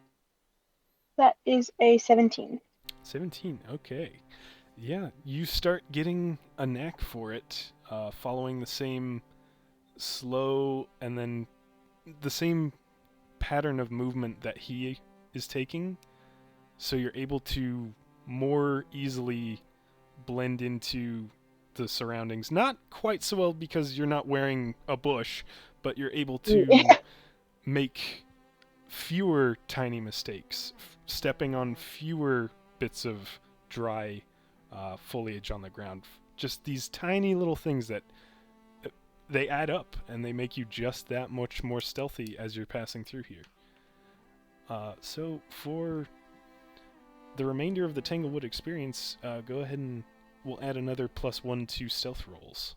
Speaker 6: That is a 17.
Speaker 1: 17, okay. Yeah, you start getting a knack for it, following the same slow and then the same pattern of movement that he is taking, so you're able to more easily blend into the surroundings. Not quite so well because you're not wearing a bush, but you're able to make fewer tiny mistakes, stepping on fewer bits of dry foliage on the ground. Just these tiny little things that they add up and they make you just that much more stealthy as you're passing through here. So for the remainder of the Tanglewood experience, go ahead and we'll add another +1 to stealth rolls.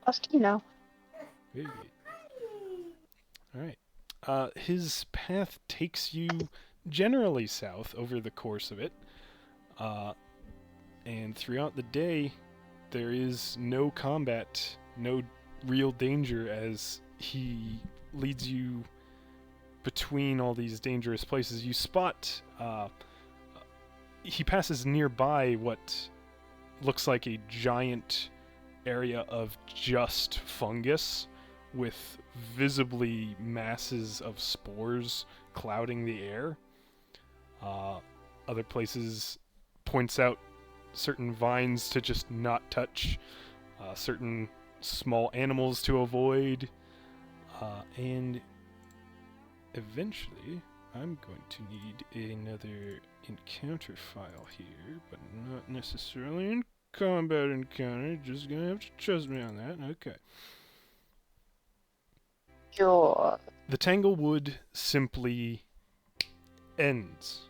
Speaker 6: +2 now.
Speaker 1: Very good. Alright. His path takes you generally south over the course of it. And throughout the day, there is no combat, no real danger as he leads you between all these dangerous places. You spot, he passes nearby what looks like a giant area of just fungus with visibly masses of spores clouding the air. Other places points out certain vines to just not touch, certain small animals to avoid, and eventually I'm going to need another encounter file here, but not necessarily in combat encounter. Just gonna have to trust me on that. Okay.
Speaker 6: Sure.
Speaker 1: The Tanglewood simply ends.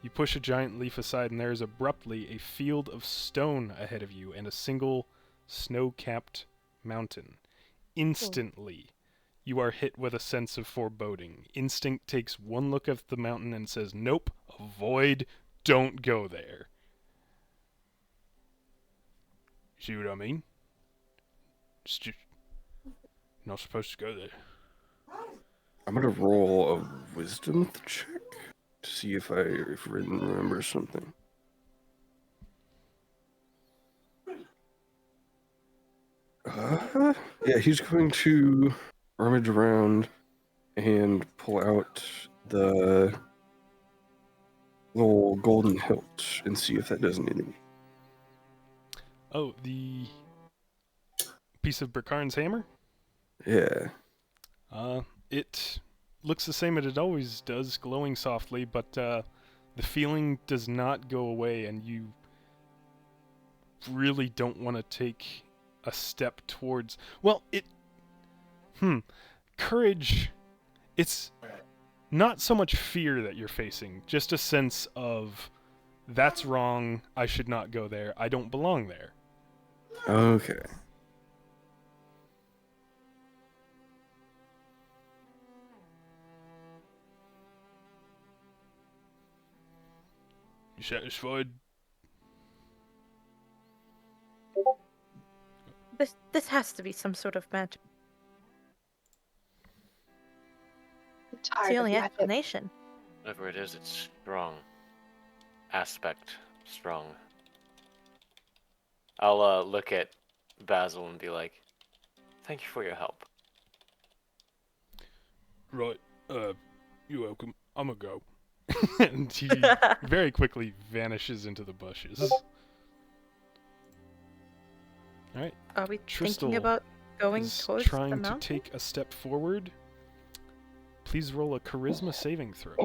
Speaker 1: You push a giant leaf aside, and there is abruptly a field of stone ahead of you and a single snow-capped mountain. Instantly, you are hit with a sense of foreboding. Instinct takes one look at the mountain and says, nope, avoid, don't go there. See what I mean? Just not supposed to go there.
Speaker 5: I'm gonna roll a wisdom check to see if Rin remembers something. Yeah, he's going to rummage around and pull out the little golden hilt and see if that does anything.
Speaker 1: Oh, the piece of Brikarn's hammer?
Speaker 5: Yeah.
Speaker 1: It looks the same as it always does, glowing softly, but the feeling does not go away, and you really don't want to take a step towards... Well, courage... It's not so much fear that you're facing, just a sense of, that's wrong, I should not go there, I don't belong there.
Speaker 5: Okay.
Speaker 1: You satisfied?
Speaker 4: This has to be some sort of magic.
Speaker 6: I'm
Speaker 4: It's
Speaker 6: tired
Speaker 4: the
Speaker 6: of
Speaker 4: only
Speaker 6: magic.
Speaker 4: explanation.
Speaker 3: Whatever it is, it's strong. Aspect strong. I'll look at Basil and be like, "Thank you for your help."
Speaker 1: Right, you're welcome. I'm gonna go. And he very quickly vanishes into the bushes. Alright,
Speaker 4: Are we
Speaker 1: Tristal
Speaker 4: thinking about going
Speaker 1: is
Speaker 4: towards the
Speaker 1: trying to
Speaker 4: mountain?
Speaker 1: take a step forward. Please roll a charisma saving throw.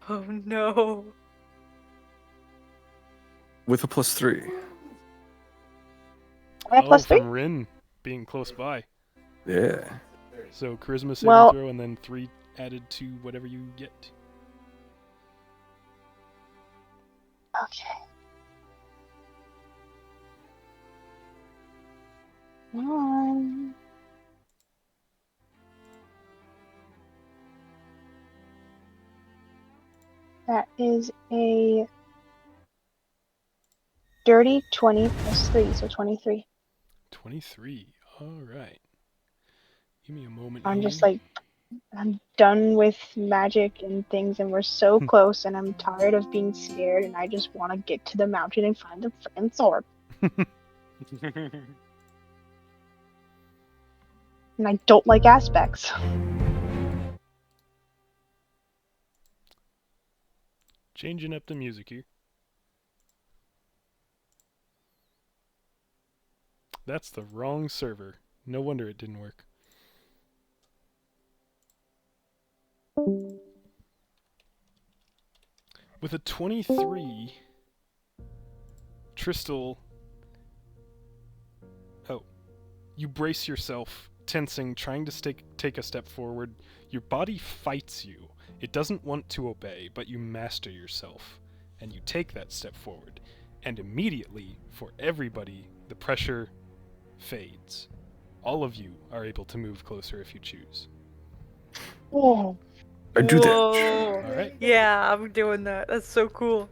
Speaker 4: Oh no.
Speaker 5: With a +3.
Speaker 6: Am I +3?
Speaker 1: From Rin being close by.
Speaker 5: Yeah.
Speaker 1: So charisma saving
Speaker 6: Well-
Speaker 1: throw and then 3 added to whatever you get.
Speaker 6: Okay. Come on. That is a dirty 20 plus 3, so 23.
Speaker 1: 23. All right. Give me a moment
Speaker 6: I'm
Speaker 1: here.
Speaker 6: just like, I'm done with magic and things, and we're so close, and I'm tired of being scared, and I just want to get to the mountain and find the freaking sword. And I don't like aspects.
Speaker 1: Changing up the music here. That's the wrong server. No wonder it didn't work. With a 23, Tristal... Oh. You brace yourself, tensing, trying to take a step forward. Your body fights you. It doesn't want to obey, but you master yourself. And you take that step forward. And immediately, for everybody, the pressure fades. All of you are able to move closer if you choose.
Speaker 6: Oh.
Speaker 5: I do that.
Speaker 4: Whoa.
Speaker 1: All right.
Speaker 4: Yeah, I'm doing that. That's so cool.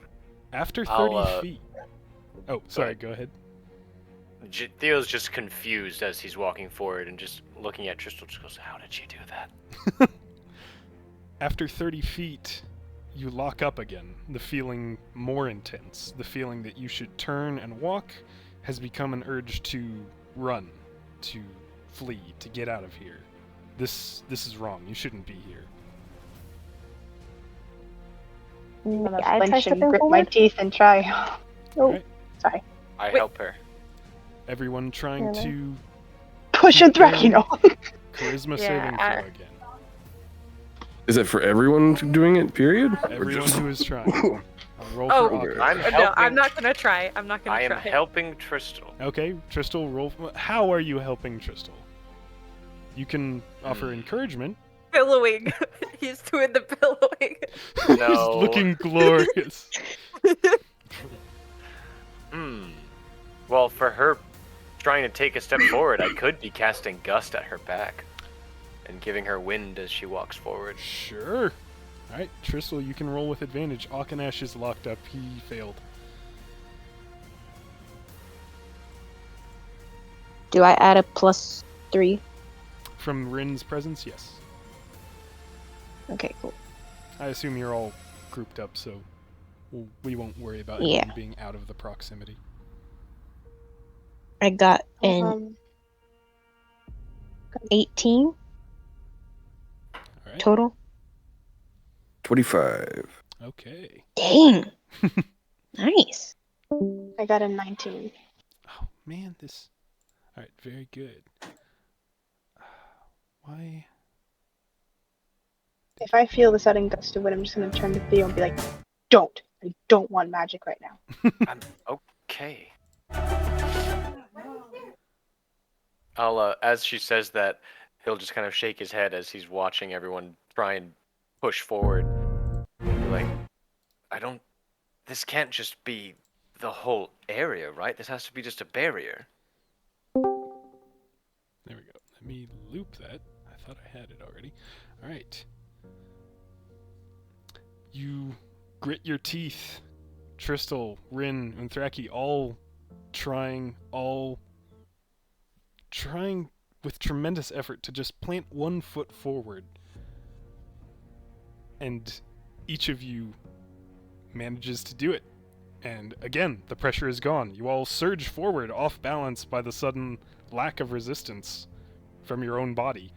Speaker 1: After 30
Speaker 3: I'll,
Speaker 1: feet... Oh, sorry, go ahead.
Speaker 3: Theo's just confused as he's walking forward and just looking at Tristal. Just goes, "How did she do that?"
Speaker 1: After 30 feet, you lock up again, the feeling more intense. The feeling that you should turn and walk has become an urge to run, to flee, to get out of here. This is wrong. You shouldn't be here.
Speaker 6: I'm gonna
Speaker 2: I try
Speaker 6: flinch and
Speaker 2: stepping
Speaker 6: grit my
Speaker 2: forward.
Speaker 6: teeth and try. Oh,
Speaker 1: Right.
Speaker 6: sorry.
Speaker 3: I
Speaker 4: Wait.
Speaker 3: help her.
Speaker 1: Everyone trying
Speaker 2: Really?
Speaker 1: to
Speaker 6: Push and thrack, you know.
Speaker 1: charisma
Speaker 4: Yeah,
Speaker 1: saving
Speaker 4: I-
Speaker 1: throw again.
Speaker 5: Is it for everyone doing it, period? Or
Speaker 1: Everyone
Speaker 5: just-
Speaker 1: who is trying. I'll roll
Speaker 4: Oh,
Speaker 1: for
Speaker 5: okay.
Speaker 1: Audrey.
Speaker 3: I'm
Speaker 4: No,
Speaker 3: helping.
Speaker 4: I'm not gonna try. I'm not gonna
Speaker 3: I am
Speaker 4: try.
Speaker 3: helping Tristal.
Speaker 1: Okay, Tristal, roll. How are you helping Tristal? You can offer encouragement.
Speaker 4: Billowing. He's doing the billowing.
Speaker 3: No.
Speaker 1: He's looking glorious.
Speaker 3: Well, for her trying to take a step forward, I could be casting Gust at her back and giving her wind as she walks forward.
Speaker 1: Sure. Alright, Tristal, you can roll with advantage. Akanash is locked up. He failed.
Speaker 2: Do I add a +3?
Speaker 1: From Rin's presence, yes.
Speaker 2: Okay, cool.
Speaker 1: I assume you're all grouped up, so we won't worry about
Speaker 2: Yeah.
Speaker 1: anyone being out of the proximity.
Speaker 2: I got an 18
Speaker 1: Alright.
Speaker 2: total.
Speaker 5: 25.
Speaker 1: Okay.
Speaker 2: Dang. Nice.
Speaker 6: I got a 19.
Speaker 1: Oh, man, this... Alright, very good. Why...
Speaker 6: If I feel the sudden gust of wind, I'm just gonna turn to Theo and be like, "Don't! I don't want magic right now."
Speaker 3: I'm okay. I'll, as she says that, he'll just kind of shake his head as he's watching everyone try and push forward. Be like, this can't just be the whole area, right? This has to be just a barrier.
Speaker 1: There we go. Let me loop that. I thought I had it already. Alright. You grit your teeth. Tristal, Rin, and Thraki all trying with tremendous effort to just plant one foot forward. And each of you manages to do it. And again, the pressure is gone. You all surge forward, off balance by the sudden lack of resistance from your own body.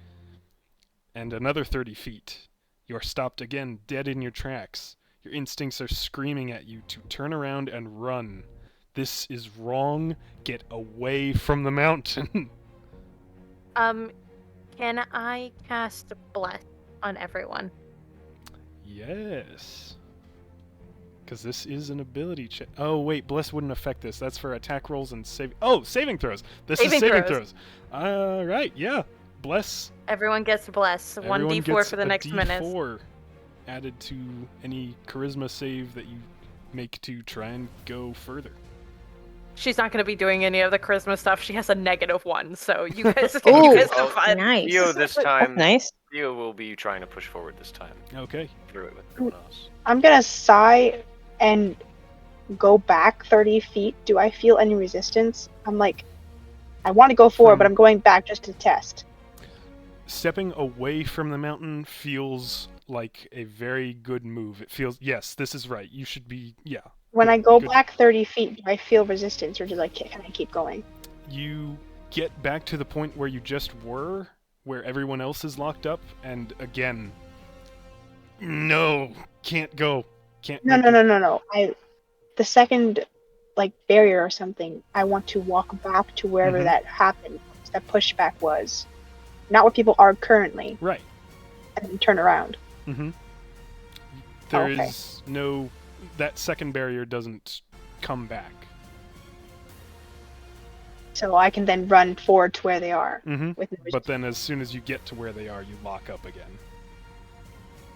Speaker 1: And another 30 feet. You are stopped again, dead in your tracks. Your instincts are screaming at you to turn around and run. This is wrong. Get away from the mountain.
Speaker 4: Can I cast Bless on everyone?
Speaker 1: Yes. Because this is an ability check. Oh, wait, Bless wouldn't affect this. That's for attack rolls and saving throws. This is saving throws. Right, yeah. Bless.
Speaker 4: Everyone gets Bless.
Speaker 1: Everyone
Speaker 4: 1d4
Speaker 1: gets
Speaker 4: for the
Speaker 1: a
Speaker 4: next minute.
Speaker 1: D4 added to any charisma save that you make to try and go further.
Speaker 4: She's not going to be doing any of the charisma stuff. She has a -1, so you guys,
Speaker 2: Ooh,
Speaker 4: you guys have fun.
Speaker 2: Nice.
Speaker 3: Theo this time,
Speaker 2: Nice.
Speaker 3: Theo will be trying to push forward this time.
Speaker 1: Okay.
Speaker 3: Through it with everyone else.
Speaker 6: I'm gonna sigh and go back 30 feet. Do I feel any resistance? I'm like, I want to go forward, but I'm going back just to test.
Speaker 1: Stepping away from the mountain feels like a very good move. It feels, yes, this is right. You should be, yeah.
Speaker 6: When
Speaker 1: good-
Speaker 6: I go
Speaker 1: good.
Speaker 6: back 30 feet, do I feel resistance, or can I keep going?
Speaker 1: You get back to the point where you just were, where everyone else is locked up, and again, no, can't go. Can't
Speaker 6: No,
Speaker 1: make
Speaker 6: no,
Speaker 1: it.
Speaker 6: no, no, no. The second, barrier or something, I want to walk back to wherever
Speaker 1: Mhm.
Speaker 6: that happened, that pushback was. Not where people are currently,
Speaker 1: Right.
Speaker 6: and then turn around.
Speaker 1: Mm-hmm. There
Speaker 6: Okay.
Speaker 1: is no... That second barrier doesn't come back.
Speaker 6: So I can then run forward to where they are.
Speaker 1: Mm-hmm.
Speaker 6: With no
Speaker 1: But
Speaker 6: resistance.
Speaker 1: then as soon as you get to where they are, you lock up again.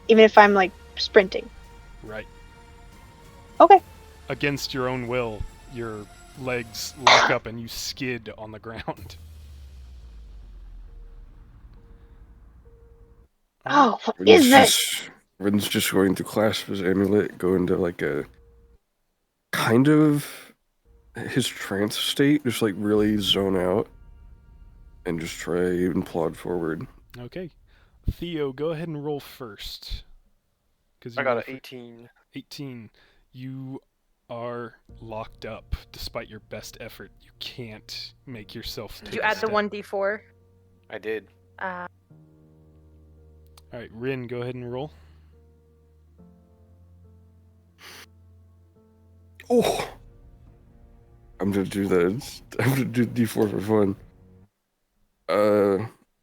Speaker 6: Even if I'm, sprinting.
Speaker 1: Right.
Speaker 6: Okay.
Speaker 1: Against your own will, your legs lock up and you skid on the ground.
Speaker 6: Oh, what is this?
Speaker 5: Rin's just going to clasp his amulet, go into a kind of his trance state, just really zone out, and just try and plod forward.
Speaker 1: Okay. Theo, go ahead and roll first. 'Cause
Speaker 3: I
Speaker 1: you
Speaker 3: got
Speaker 1: roll
Speaker 3: an
Speaker 1: fir-
Speaker 3: 18.
Speaker 1: 18. You are locked up despite your best effort. You can't make yourself
Speaker 4: Did
Speaker 1: take
Speaker 4: you
Speaker 1: a
Speaker 4: add the
Speaker 1: step.
Speaker 4: 1d4?
Speaker 3: I did.
Speaker 1: All right, Rin, go ahead and roll.
Speaker 5: Oh! I'm gonna do that. I'm gonna do D4 for fun.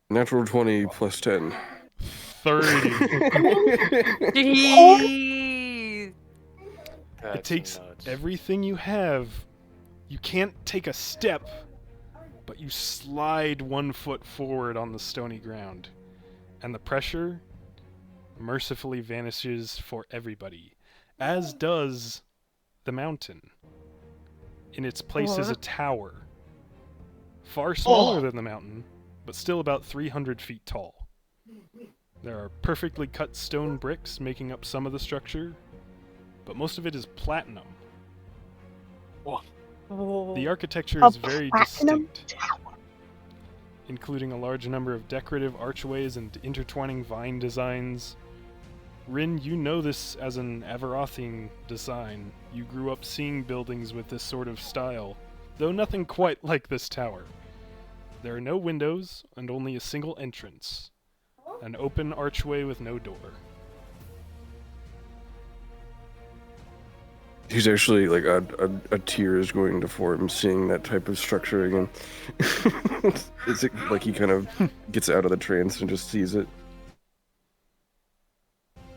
Speaker 5: Natural 20 plus 10.
Speaker 1: 30.
Speaker 4: Jeez.
Speaker 3: That's
Speaker 1: It takes
Speaker 3: nuts.
Speaker 1: everything you have. You can't take a step, but you slide 1 foot forward on the stony ground. And the pressure mercifully vanishes for everybody, as does the mountain. In its place is a tower, far smaller than the mountain, but still about 300 feet tall. There are perfectly cut stone bricks making up some of the structure, but most of it is platinum. The architecture
Speaker 6: A
Speaker 1: is very
Speaker 6: platinum
Speaker 1: distinct, including a large number of decorative archways and intertwining vine designs. Rin, you know this as an Avarothian design. You grew up seeing buildings with this sort of style, though nothing quite like this tower. There are no windows and only a single entrance, an open archway with no door.
Speaker 5: He's actually a tear is going to form seeing that type of structure again. It's like he kind of gets out of the trance and just sees it.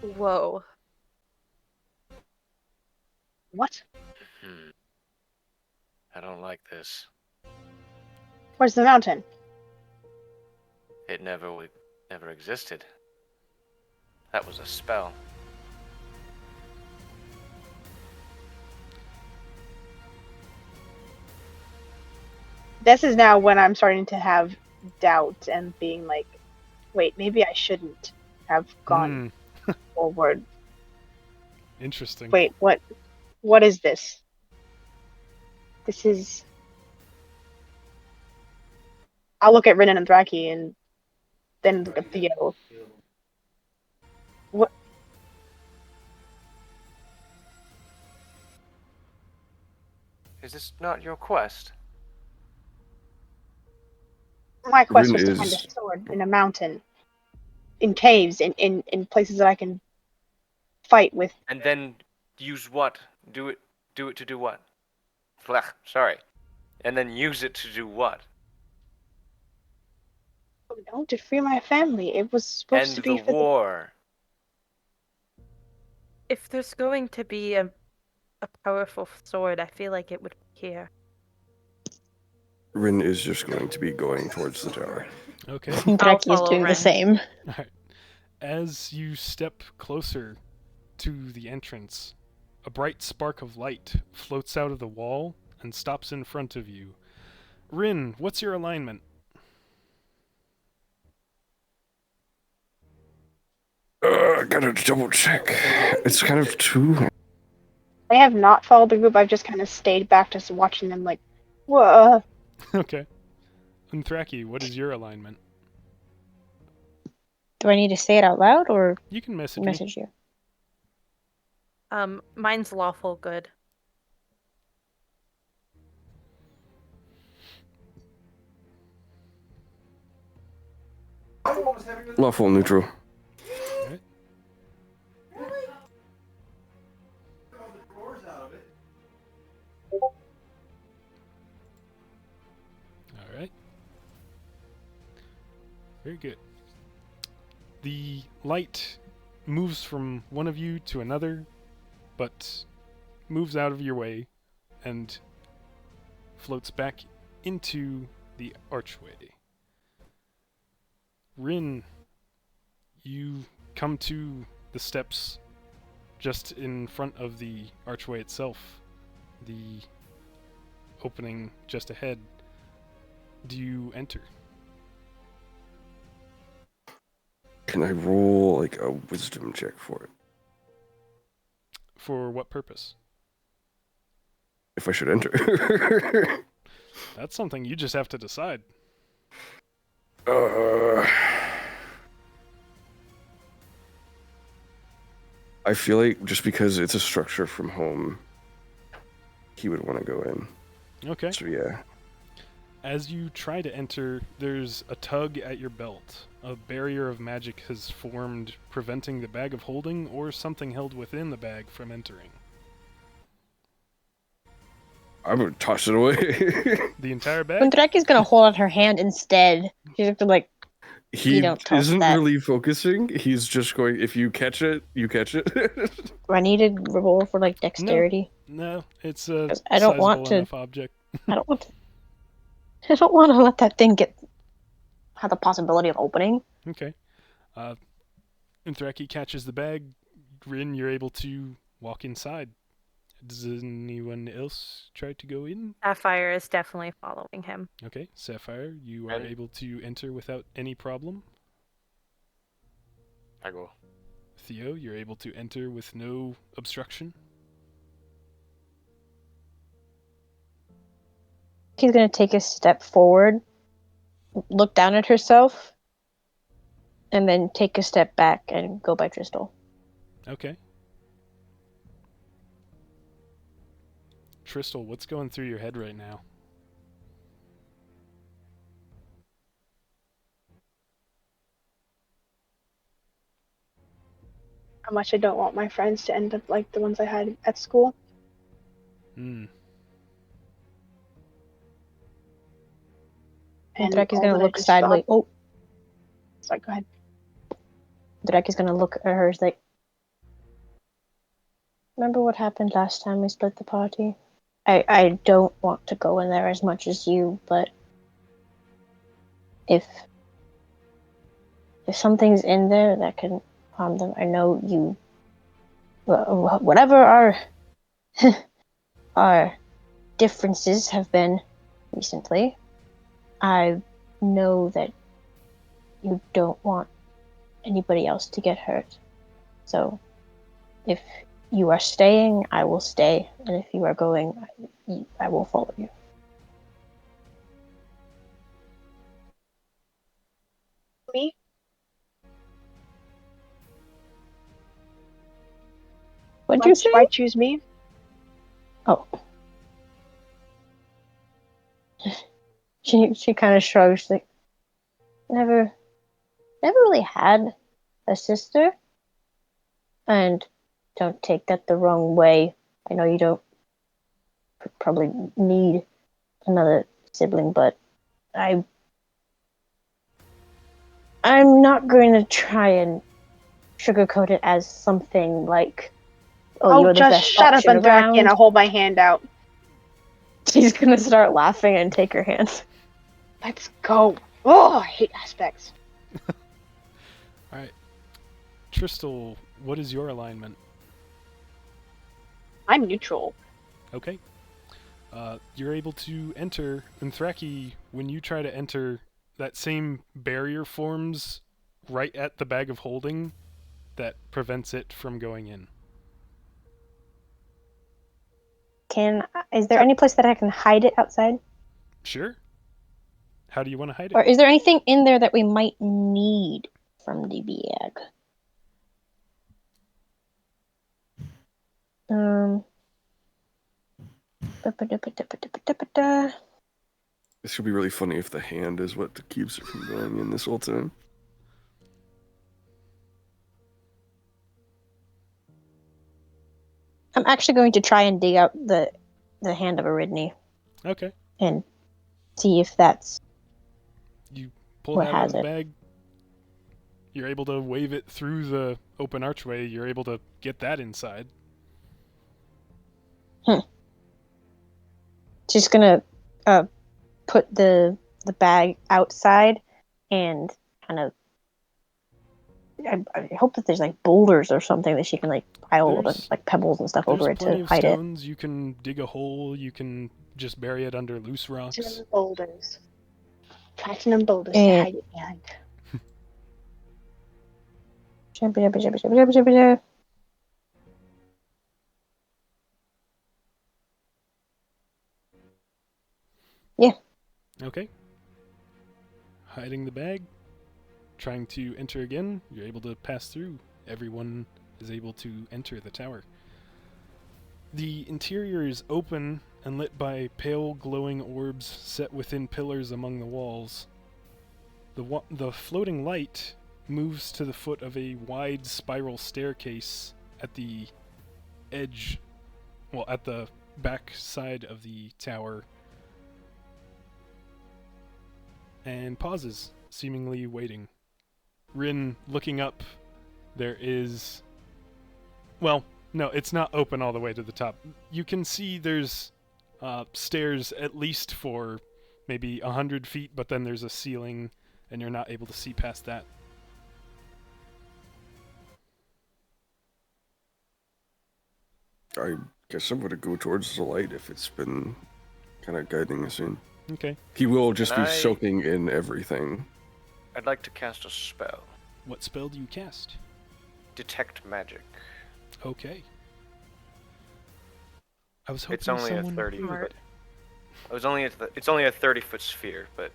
Speaker 4: Whoa.
Speaker 6: What?
Speaker 3: I don't like this.
Speaker 6: Where's the mountain?
Speaker 3: It never existed. That was a spell.
Speaker 6: This is now when I'm starting to have doubt and being like, wait, maybe I shouldn't have gone forward.
Speaker 1: Interesting.
Speaker 6: Wait, what is this? This is... I'll look at Rin and Thraki and then look at Theo. What?
Speaker 3: Is this not your quest?
Speaker 6: My quest
Speaker 5: Rin
Speaker 6: was to find a
Speaker 5: is-
Speaker 6: sword in a mountain, in caves, in places that I can fight with.
Speaker 3: And then use what? Do it to do what? Blech, sorry. And then use it to do what?
Speaker 6: No, to free my family. It was supposed
Speaker 3: End
Speaker 6: to be
Speaker 3: the
Speaker 6: for
Speaker 3: war.
Speaker 4: If there's going to be a powerful sword, I feel like it would be here.
Speaker 5: Rin is just going to be going towards the tower.
Speaker 1: Okay.
Speaker 2: Dreki is
Speaker 4: follow
Speaker 2: doing the
Speaker 4: Ren.
Speaker 2: same.
Speaker 1: Alright. As you step closer to the entrance, a bright spark of light floats out of the wall and stops in front of you. Rin, what's your alignment?
Speaker 5: Gotta double check. It's kind of too.
Speaker 6: I have not followed the group. I've just kind of stayed back, just watching them. Like, whoa.
Speaker 1: Okay. Unthraki, what is your alignment?
Speaker 2: Do I need to say it out loud or
Speaker 1: You can message me.
Speaker 2: message you?
Speaker 4: Mine's lawful good.
Speaker 5: Lawful neutral.
Speaker 1: Alright. Alright. Very good. The light moves from one of you to another, but moves out of your way and floats back into the archway. Rin, you come to the steps just in front of the archway itself, the opening just ahead. Do you enter?
Speaker 5: Can I roll like a wisdom check for it?
Speaker 1: For what purpose?
Speaker 5: If I should enter.
Speaker 1: That's something you just have to decide.
Speaker 5: I feel like just because it's a structure from home, he would want to go in.
Speaker 1: Okay.
Speaker 5: So yeah.
Speaker 1: As you try to enter, there's a tug at your belt. A barrier of magic has formed, preventing the bag of holding or something held within the bag from entering.
Speaker 5: I'm gonna toss it away.
Speaker 1: The entire bag?
Speaker 2: Undraki's gonna hold out her hand instead. She's gonna like,
Speaker 5: He
Speaker 2: You don't toss
Speaker 5: isn't
Speaker 2: that.
Speaker 5: really focusing. He's just going, if you catch it, you catch it.
Speaker 2: do I need to roll for like dexterity?
Speaker 1: No, it's a
Speaker 2: 'Cause I don't want
Speaker 1: sizable
Speaker 2: to-
Speaker 1: enough object.
Speaker 2: I don't want to. I don't want to let that thing have the possibility of opening.
Speaker 1: Okay. Unthraki catches the bag. Rin, you're able to walk inside. Does anyone else try to go in?
Speaker 4: Sapphire is definitely following him.
Speaker 1: Okay, Sapphire, you are
Speaker 3: Ready?
Speaker 1: able to enter without any problem.
Speaker 3: I go.
Speaker 1: Theo, you're able to enter with no obstruction.
Speaker 2: She's gonna take a step forward, look down at herself, and then take a step back and go by Tristal.
Speaker 1: Okay. Tristal, what's going through your head right now?
Speaker 6: How much I don't want my friends to end up like the ones I had at school.
Speaker 1: Hmm.
Speaker 6: And
Speaker 2: Draki's
Speaker 6: all
Speaker 2: gonna
Speaker 6: that I
Speaker 2: look
Speaker 6: just
Speaker 2: sideways.
Speaker 6: saw-
Speaker 2: Oh,
Speaker 6: Sorry, go ahead.
Speaker 2: Draki's gonna look at her. He's like, remember what happened last time we split the party? I don't want to go in there as much as you, but if something's in there that can harm them, I know you. Whatever our our differences have been recently, I know that you don't want anybody else to get hurt. So, if you are staying, I will stay, and if you are going, I will follow you.
Speaker 6: Me?
Speaker 2: What'd you say?
Speaker 6: Why choose me?
Speaker 2: Oh. She kind of shrugs, like, never really had a sister, and don't take that the wrong way. I know you don't probably need another sibling, but I'm not going to try and sugarcoat it as something like, oh, you're the
Speaker 6: just
Speaker 2: best
Speaker 6: shut up
Speaker 2: option
Speaker 6: and Draki, and
Speaker 2: around.
Speaker 6: I'll hold my hand out.
Speaker 2: She's gonna start laughing and take her hand.
Speaker 6: Let's go. Oh, I hate aspects.
Speaker 1: Alright. Tristal, what is your alignment?
Speaker 6: I'm neutral.
Speaker 1: Okay. You're able to enter. Unthraki, when you try to enter, that same barrier forms right at the bag of holding that prevents it from going in.
Speaker 2: Is there any place that I can hide it outside?
Speaker 1: Sure. How do you want to hide it?
Speaker 2: Or is there anything in there that we might need from the bag?
Speaker 5: This would be really funny if the hand is what keeps it from going in this whole time.
Speaker 2: I'm actually going to try and dig out the hand of Aridne
Speaker 1: Okay.
Speaker 2: and see if that's
Speaker 1: You pull
Speaker 2: what
Speaker 1: that out
Speaker 2: has
Speaker 1: of the
Speaker 2: it.
Speaker 1: bag. You're able to wave it through the open archway. You're able to get that inside.
Speaker 2: Just gonna put the bag outside and kind of. I hope that there's like boulders or something that she can like pile like pebbles and stuff over
Speaker 1: There's
Speaker 2: it
Speaker 1: plenty
Speaker 2: to
Speaker 1: of
Speaker 2: hide it.
Speaker 1: stones. You can dig a hole. You can just bury it under loose rocks.
Speaker 6: Platinum boulders. Platinum boulders to
Speaker 2: Eh.
Speaker 6: hide it behind.
Speaker 2: Yeah.
Speaker 1: Okay. Hiding the bag. Trying to enter again. You're able to pass through. Everyone is able to enter the tower. The interior is open and lit by pale glowing orbs set within pillars among the walls. The floating light moves to the foot of a wide spiral staircase at the edge, at the back side of the tower, and pauses, seemingly waiting. Rin, looking up, there is... Well, no, it's not open all the way to the top. You can see there's stairs at least for maybe 100 feet, but then there's a ceiling, and you're not able to see past that.
Speaker 5: I guess I'm going to go towards the light if it's been kind of guiding us in.
Speaker 1: Okay.
Speaker 5: He will just
Speaker 3: Can
Speaker 5: be
Speaker 3: I-
Speaker 5: soaking in everything.
Speaker 3: I'd like to cast a spell.
Speaker 1: What spell do you cast?
Speaker 3: Detect magic.
Speaker 1: Okay. I was hoping
Speaker 3: It's only
Speaker 1: someone...
Speaker 3: a 30.
Speaker 4: Smart.
Speaker 3: It's only a 30-foot sphere, but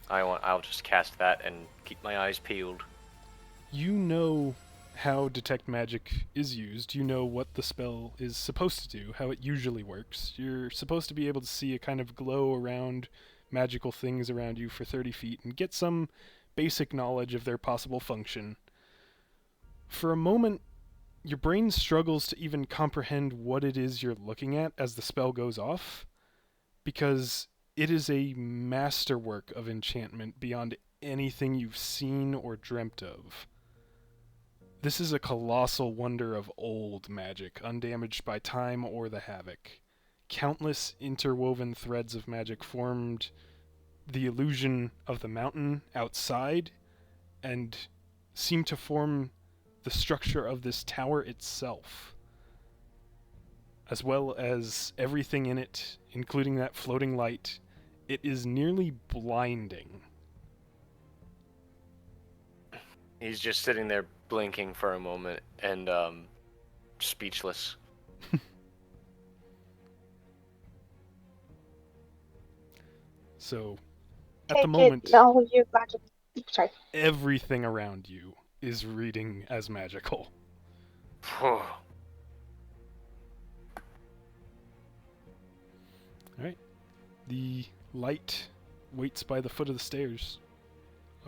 Speaker 3: I'll just cast that and keep my eyes peeled.
Speaker 1: You know how detect magic is used. You know what the spell is supposed to do, how it usually works. You're supposed to be able to see a kind of glow around magical things around you for 30 feet and get some basic knowledge of their possible function. For a moment, your brain struggles to even comprehend what it is you're looking at as the spell goes off, because it is a masterwork of enchantment beyond anything you've seen or dreamt of. This is a colossal wonder of old magic, undamaged by time or the havoc. Countless interwoven threads of magic formed the illusion of the mountain outside and seem to form the structure of this tower itself, as well as everything in it, including that floating light. It is nearly blinding.
Speaker 3: He's just sitting there blinking for a moment and speechless.
Speaker 1: So, at
Speaker 6: Take
Speaker 1: the moment,
Speaker 6: it, all you magic. Sorry.
Speaker 1: everything around you is reading as magical. Alright. The light waits by the foot of the stairs.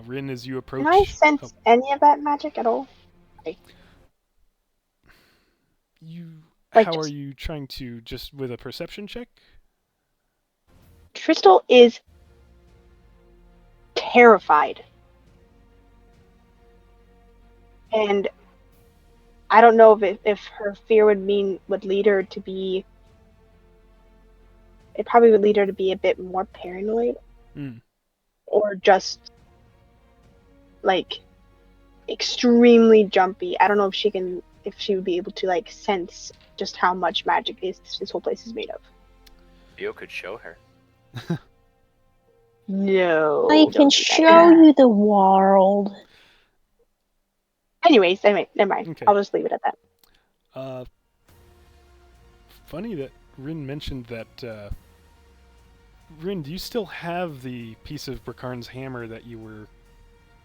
Speaker 1: Rin, as you approach...
Speaker 6: Can I sense any of that magic at all?
Speaker 1: You...
Speaker 6: Like
Speaker 1: How are
Speaker 6: just-
Speaker 1: you trying to... Just with a perception check?
Speaker 6: Crystal is terrified. And I don't know if her fear would lead her to be. It probably would lead her to be a bit more paranoid, or just like extremely jumpy. I don't know if she would be able to like sense just how much magic this whole place is made of.
Speaker 3: Theo could show her.
Speaker 6: No,
Speaker 2: I can
Speaker 6: don't do that.
Speaker 2: show you the world.
Speaker 6: Anyways, never mind.
Speaker 1: Okay.
Speaker 6: I'll just leave it at that.
Speaker 1: Funny that Rin mentioned that. Rin, do you still have the piece of Brakarn's hammer that you were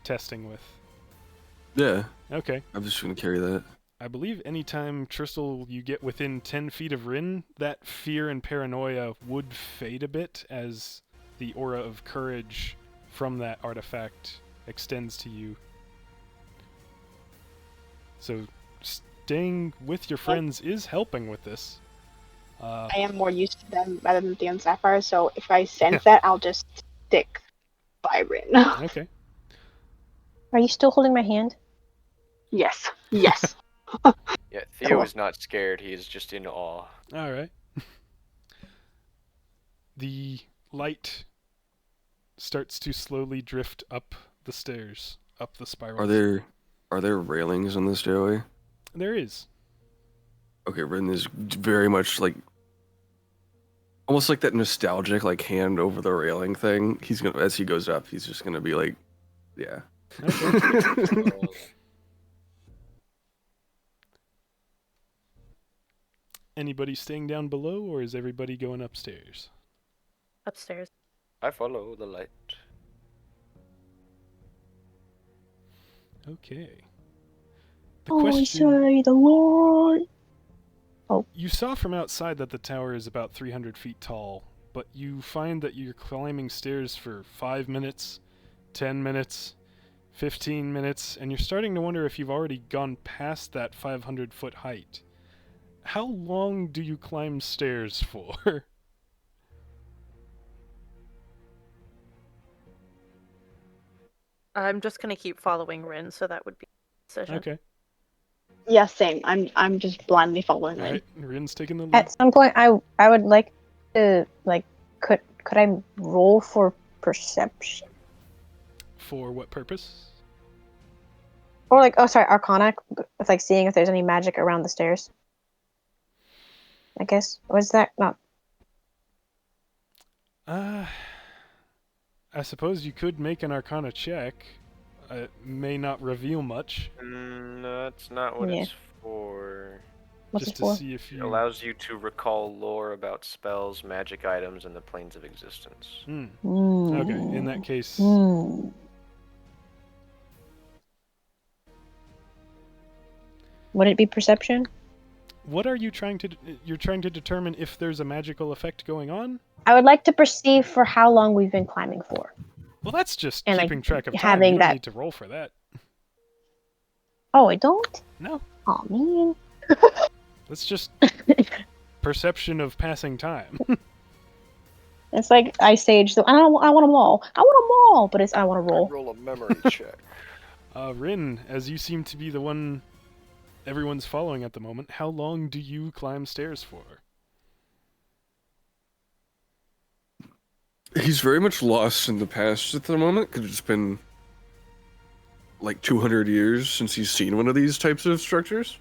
Speaker 1: testing with?
Speaker 5: Yeah,
Speaker 1: Okay.
Speaker 5: I'm just gonna carry that.
Speaker 1: I believe anytime, Tristal, you get within 10 feet of Rin, that fear and paranoia would fade a bit as the aura of courage from that artifact extends to you. So, staying with your friends is helping with this.
Speaker 6: I am more used to them rather than the Sapphire, so if I sense that, I'll just stick by Rin.
Speaker 1: Okay.
Speaker 2: Are you still holding my hand?
Speaker 6: Yes. Yes.
Speaker 3: Yeah, Theo
Speaker 2: Cool.
Speaker 3: is not scared. He is just in awe.
Speaker 1: All right. The light starts to slowly drift up the stairs, up the spiral.
Speaker 5: Are there railings on the stairway?
Speaker 1: There is.
Speaker 5: Okay, Rin is very much like almost like that nostalgic like hand over the railing thing. He's gonna as he goes up, he's just gonna be like, yeah.
Speaker 1: Okay. Anybody staying down below, or is everybody going upstairs?
Speaker 4: Upstairs.
Speaker 3: I follow the light.
Speaker 1: Okay. The
Speaker 2: Oh,
Speaker 1: question
Speaker 2: say the Lord.
Speaker 1: you saw from outside that the tower is about 300 feet tall, but you find that you're climbing stairs for 5 minutes, 10 minutes, 15 minutes, and you're starting to wonder if you've already gone past that 500-foot height. How long do you climb stairs for?
Speaker 4: I'm just gonna keep following Rin, so that would be a decision.
Speaker 1: Okay.
Speaker 6: Yeah, same. I'm just blindly following Rin.
Speaker 1: Alright, Rin's taking the lead.
Speaker 2: At some point, I would like to could I roll for perception
Speaker 1: For what purpose?
Speaker 2: or Arcana with seeing if there's any magic around the stairs. I guess was that not?
Speaker 1: I suppose you could make an Arcana check. It may not reveal much,
Speaker 3: No, that's not what
Speaker 2: Yeah.
Speaker 3: it's for.
Speaker 2: What's
Speaker 1: just
Speaker 2: it
Speaker 1: to
Speaker 2: for?
Speaker 1: see if
Speaker 3: It
Speaker 1: you...
Speaker 3: allows you to recall lore about spells, magic items, and the planes of existence.
Speaker 1: Okay, in that case...
Speaker 2: Would it be perception?
Speaker 1: What are you trying to... You're trying to determine if there's a magical effect going on?
Speaker 2: I would like to perceive for how long we've been climbing for.
Speaker 1: Well, that's just
Speaker 2: And,
Speaker 1: keeping track of time.
Speaker 2: having
Speaker 1: You don't
Speaker 2: that-
Speaker 1: need to roll for that.
Speaker 2: Oh, I don't?
Speaker 1: No.
Speaker 2: Oh man.
Speaker 1: That's just perception of passing time.
Speaker 2: It's like Ice Age. So I want them all. I want them all, but it's I want to roll.
Speaker 3: Roll a memory check.
Speaker 1: Rin, as you seem to be the one everyone's following at the moment, how long do you climb stairs for?
Speaker 5: He's very much lost in the past at the moment because it's been like 200 years since he's seen one of these types of structures.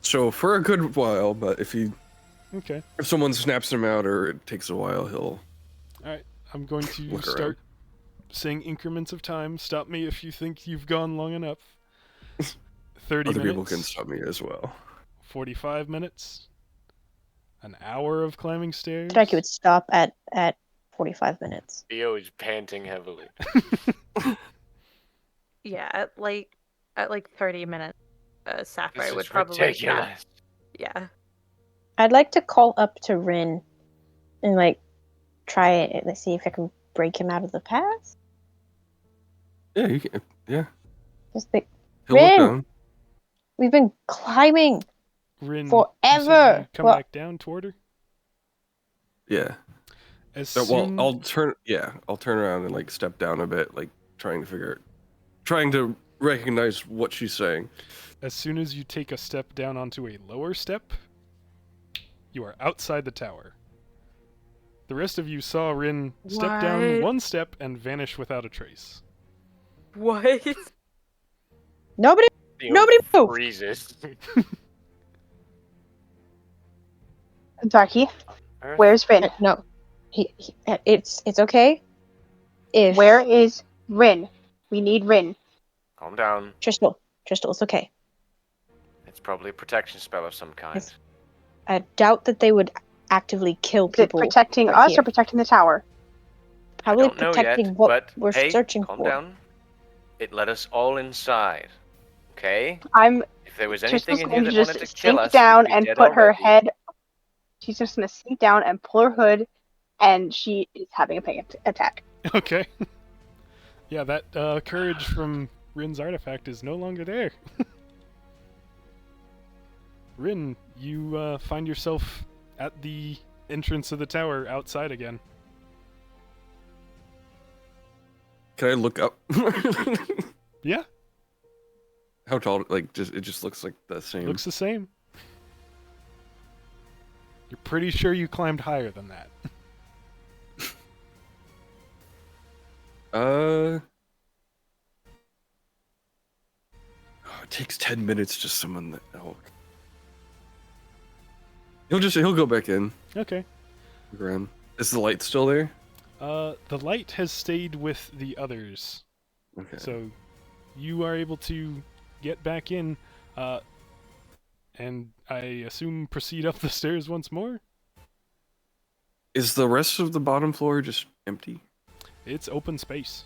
Speaker 5: So for a good while, but if
Speaker 1: Okay.
Speaker 5: someone snaps him out or it takes a while, he'll
Speaker 1: Alright, I'm going to
Speaker 5: Look
Speaker 1: start
Speaker 5: around.
Speaker 1: saying increments of time. Stop me if you think you've gone long enough. 30
Speaker 5: other
Speaker 1: minutes.
Speaker 5: people can stop me as well.
Speaker 1: 45 minutes. An hour of climbing stairs.
Speaker 2: I feel like you would stop at 45 minutes.
Speaker 3: Theo is panting heavily.
Speaker 4: Yeah, at like 30 minutes, Sapphire
Speaker 3: This
Speaker 4: would
Speaker 3: is
Speaker 4: probably snap.
Speaker 3: ridiculous.
Speaker 4: Yeah.
Speaker 2: I'd like to call up to Rin and try it. Let's see if I can break him out of the past.
Speaker 5: Yeah, you can. Yeah,
Speaker 2: Just
Speaker 5: he'll look
Speaker 2: Rin!
Speaker 5: down.
Speaker 2: we've been climbing.
Speaker 1: Rin, you said
Speaker 2: Forever!
Speaker 1: you come
Speaker 2: Well-
Speaker 1: back down toward her?
Speaker 5: Yeah.
Speaker 1: As
Speaker 5: So,
Speaker 1: soon...
Speaker 5: well, I'll turn around and step down a bit, trying to recognize what she's saying.
Speaker 1: As soon as you take a step down onto a lower step, you are outside the tower. The rest of you saw Rin step down
Speaker 4: What?
Speaker 1: one step and vanish without a trace.
Speaker 4: What?
Speaker 2: Nobody.
Speaker 3: Theo
Speaker 2: Nobody move!
Speaker 3: freezes.
Speaker 6: Darky,
Speaker 3: Earth?
Speaker 6: where's Rin?
Speaker 2: No, it's okay. If
Speaker 6: Where is Rin? We need Rin.
Speaker 3: Calm down.
Speaker 2: Tristal, Crystal, it's okay.
Speaker 3: It's probably a protection spell of some kind.
Speaker 2: It's- I doubt that they would actively kill
Speaker 6: Is it
Speaker 2: people.
Speaker 6: protecting
Speaker 2: right
Speaker 6: us
Speaker 2: here.
Speaker 6: or protecting the tower?
Speaker 2: Probably
Speaker 3: I don't know
Speaker 2: protecting
Speaker 3: yet,
Speaker 2: what
Speaker 3: but
Speaker 2: we're
Speaker 3: hey,
Speaker 2: searching
Speaker 3: calm
Speaker 2: for.
Speaker 3: down. It let us all inside. Okay?
Speaker 6: I'm
Speaker 3: If there was
Speaker 6: Tristan's
Speaker 3: anything in here
Speaker 6: going to
Speaker 3: that
Speaker 6: just
Speaker 3: wanted to kill
Speaker 6: sink
Speaker 3: us,
Speaker 6: down
Speaker 3: we'd be
Speaker 6: and
Speaker 3: dead
Speaker 6: put her
Speaker 3: already.
Speaker 6: head. She's just going to sink down and pull her hood, and she is having a panic attack.
Speaker 1: Okay. Yeah, that courage from Rin's artifact is no longer there. Rin, you find yourself at the entrance of the tower outside again.
Speaker 5: Can I look up?
Speaker 1: Yeah,
Speaker 5: How tall? Like, it just looks like the same.
Speaker 1: looks the same. You're pretty sure you climbed higher than that.
Speaker 5: Oh, it takes 10 minutes to summon the elk. He'll go back in.
Speaker 1: Okay.
Speaker 5: Look around. Is the light still there?
Speaker 1: The light has stayed with the others.
Speaker 5: Okay.
Speaker 1: So you are able to get back in, and I assume proceed up the stairs once more?
Speaker 5: Is the rest of the bottom floor just empty?
Speaker 1: It's open space.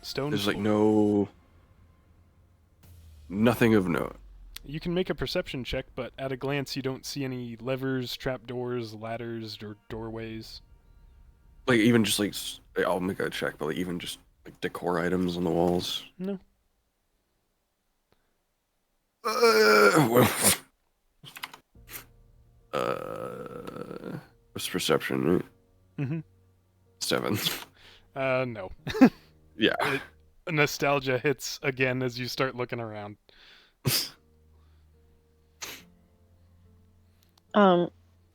Speaker 1: Stone
Speaker 5: There's like
Speaker 1: floor.
Speaker 5: nothing of note.
Speaker 1: You can make a perception check, but at a glance you don't see any levers, trapdoors, ladders, or doorways.
Speaker 5: Like even just like I'll make a check, but like even just like decor items on the walls.
Speaker 1: No.
Speaker 5: Well, what's perception? Right?
Speaker 1: Mm-hmm.
Speaker 5: 7.
Speaker 1: No.
Speaker 5: Yeah.
Speaker 1: Nostalgia hits again as you start looking around.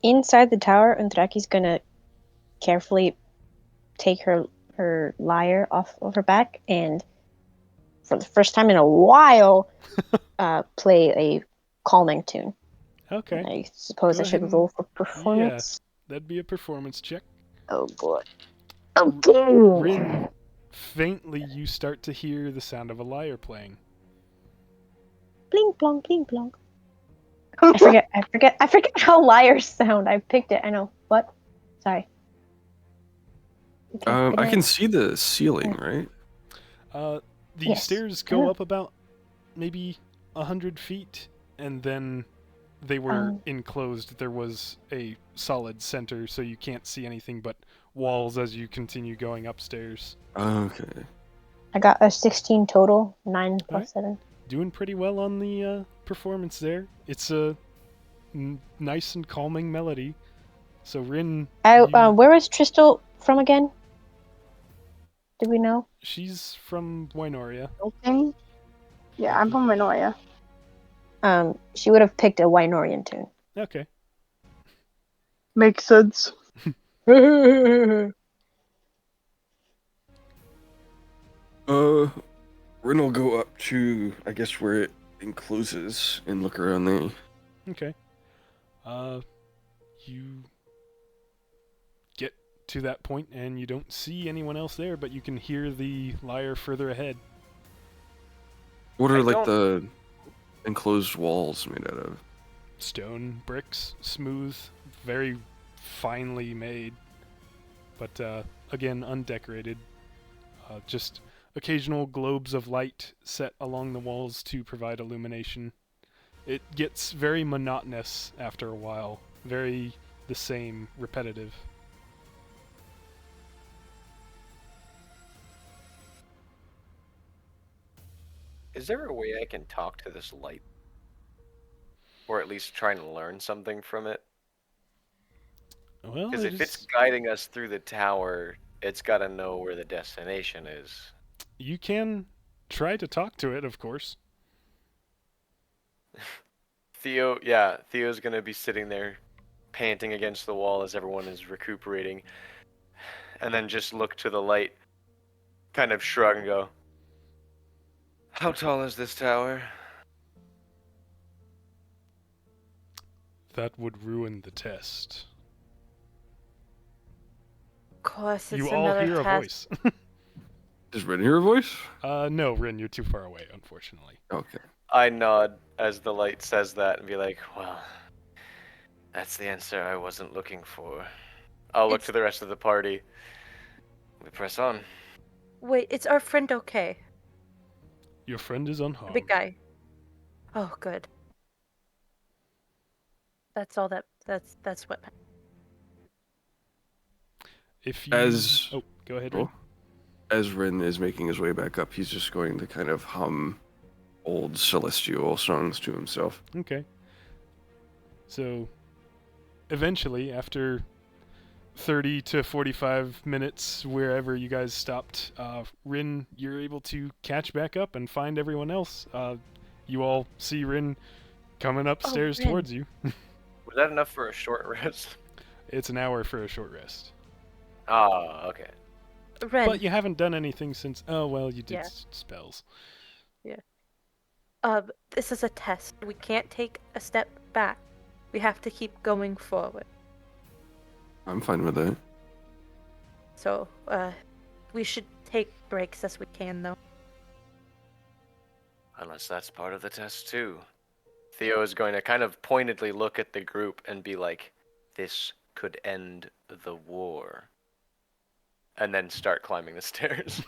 Speaker 2: Inside the tower, Undraki's gonna carefully take her lyre off of her back and, for the first time in a while, play a calming tune.
Speaker 1: Okay.
Speaker 2: And I suppose
Speaker 1: Go
Speaker 2: I should
Speaker 1: ahead and-
Speaker 2: roll for performance.
Speaker 1: That'd be a performance check.
Speaker 2: Oh boy. Okay.
Speaker 1: Rin, faintly you start to hear the sound of a lyre playing.
Speaker 2: Bling blong, bling blong. I forget how lyres sound. I picked it. I know. What? Sorry. Okay, good
Speaker 5: I
Speaker 2: night.
Speaker 5: can see the ceiling, right?
Speaker 1: The
Speaker 2: Yes.
Speaker 1: stairs go up about maybe 100 feet, and then they were enclosed. There was a solid center, so you can't see anything but walls as you continue going upstairs.
Speaker 5: Okay.
Speaker 2: I got a 16 total. 9 plus
Speaker 1: Alright.
Speaker 2: 7.
Speaker 1: Doing pretty well on the performance there. It's a nice and calming melody. So Rin,
Speaker 2: Where is Tristal from again? Do we know?
Speaker 1: she's from Wynoria.
Speaker 6: Okay. Yeah, I'm from Minoria.
Speaker 2: She would have picked a Wynorian tune.
Speaker 1: Okay.
Speaker 6: Makes sense.
Speaker 5: Rin will go up to, I guess, where it encloses and look around there.
Speaker 1: Okay. You get to that point and you don't see anyone else there, but you can hear the lyre further ahead.
Speaker 5: What are
Speaker 3: I
Speaker 5: like
Speaker 3: don't-
Speaker 5: the enclosed walls made out of?
Speaker 1: Stone, bricks, smooth, very finely made, but again, undecorated. Just occasional globes of light set along the walls to provide illumination. It gets very monotonous after a while, very the same, repetitive.
Speaker 3: Is there a way I can talk to this light? Or at least try and learn something from it?
Speaker 1: Well,
Speaker 3: Because if it's guiding us through the tower, it's got to know where the destination is.
Speaker 1: you can try to talk to it, of course.
Speaker 3: Theo's going to be sitting there panting against the wall as everyone is recuperating. And then just look to the light, kind of shrug and go, "How tall is this tower?"
Speaker 1: That would ruin the test.
Speaker 4: Of course, it's
Speaker 1: You all
Speaker 4: another
Speaker 1: hear a
Speaker 4: test.
Speaker 1: voice.
Speaker 5: Is Rin hear a voice?
Speaker 1: No, Rin, you're too far away, unfortunately.
Speaker 5: Okay.
Speaker 3: I nod as the light says that and be like, well, that's the answer I wasn't looking for. I'll look to the rest of the party. We press on.
Speaker 4: Wait, is our friend okay?
Speaker 1: Your friend is
Speaker 4: The
Speaker 1: unharmed.
Speaker 4: big guy. Oh, good. That's all that's what.
Speaker 1: If you...
Speaker 5: As
Speaker 1: Oh, go ahead, Rin.
Speaker 5: as Rin is making his way back up, he's just going to kind of hum old celestial songs to himself.
Speaker 1: Okay. So, eventually, after 30 to 45 minutes, wherever you guys stopped, Rin, you're able to catch back up and find everyone else. You all see Rin coming upstairs
Speaker 4: Rin.
Speaker 1: towards you.
Speaker 3: Was that enough for a short rest?
Speaker 1: It's an hour for a short rest.
Speaker 3: Ah, okay.
Speaker 4: Ren,
Speaker 1: But you haven't done anything since... Oh, well, you did
Speaker 4: Yeah.
Speaker 1: spells.
Speaker 4: this is a test. We can't take a step back. We have to keep going forward.
Speaker 5: I'm fine with that.
Speaker 4: So, we should take breaks as we can, though.
Speaker 3: Unless that's part of the test too. Theo is going to kind of pointedly look at the group and be like, this could end the war. And then start climbing the stairs.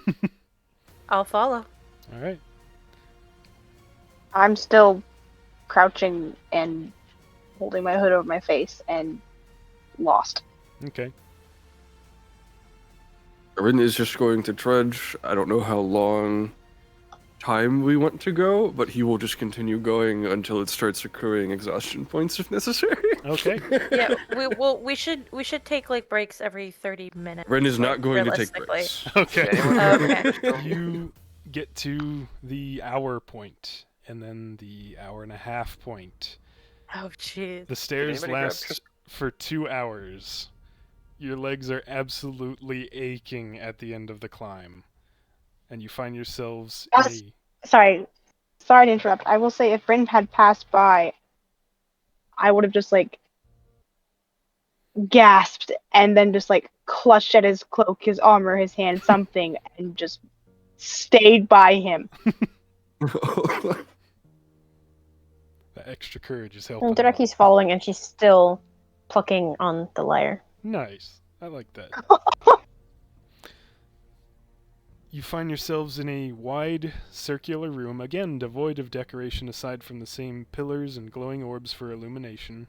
Speaker 4: I'll follow.
Speaker 1: All right.
Speaker 6: I'm still crouching and holding my hood over my face and lost.
Speaker 1: Okay.
Speaker 5: Rin is just going to trudge. I don't know how long time we want to go, but he will just continue going until it starts accruing exhaustion points if necessary.
Speaker 1: Okay.
Speaker 4: Yeah, we should take like breaks every 30 minutes.
Speaker 5: Rin is not
Speaker 4: like,
Speaker 5: going to take
Speaker 4: realistically.
Speaker 5: breaks.
Speaker 1: Okay.
Speaker 4: Okay.
Speaker 1: You get to the hour point, and then the hour and a half point.
Speaker 4: Oh, jeez.
Speaker 1: The stairs
Speaker 3: anybody grab
Speaker 1: last for 2 hours. Your legs are absolutely aching at the end of the climb. And you find yourselves in
Speaker 6: Yes.
Speaker 1: a...
Speaker 6: Sorry to interrupt. I will say if Bryn had passed by, I would have just like gasped and then just like clutched at his cloak, his armor, his hand, something, and just stayed by him.
Speaker 1: The extra courage is helping.
Speaker 2: Draki's following, and she's still plucking on the lyre.
Speaker 1: Nice. I like that. You find yourselves in a wide, circular room, again devoid of decoration aside from the same pillars and glowing orbs for illumination.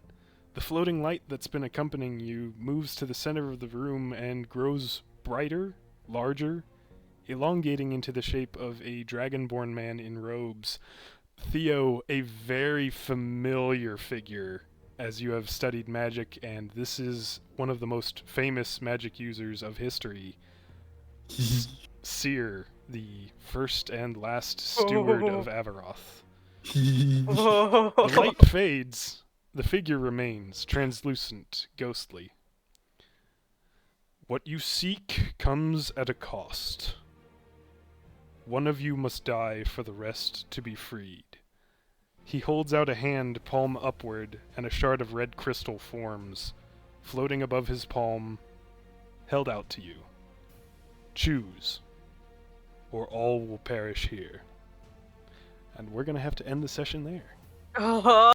Speaker 1: The floating light that's been accompanying you moves to the center of the room and grows brighter, larger, elongating into the shape of a dragonborn man in robes. Theo, a very familiar figure as you have studied magic, and this is one of the most famous magic users of history. Seer, the first and last steward of Avaroth. The light fades. The figure remains, translucent, ghostly. What you seek comes at a cost. One of you must die for the rest to be freed. He holds out a hand, palm upward, and a shard of red crystal forms, floating above his palm, held out to you. Choose, or all will perish here. And we're going to have to end the session there.
Speaker 4: Oh.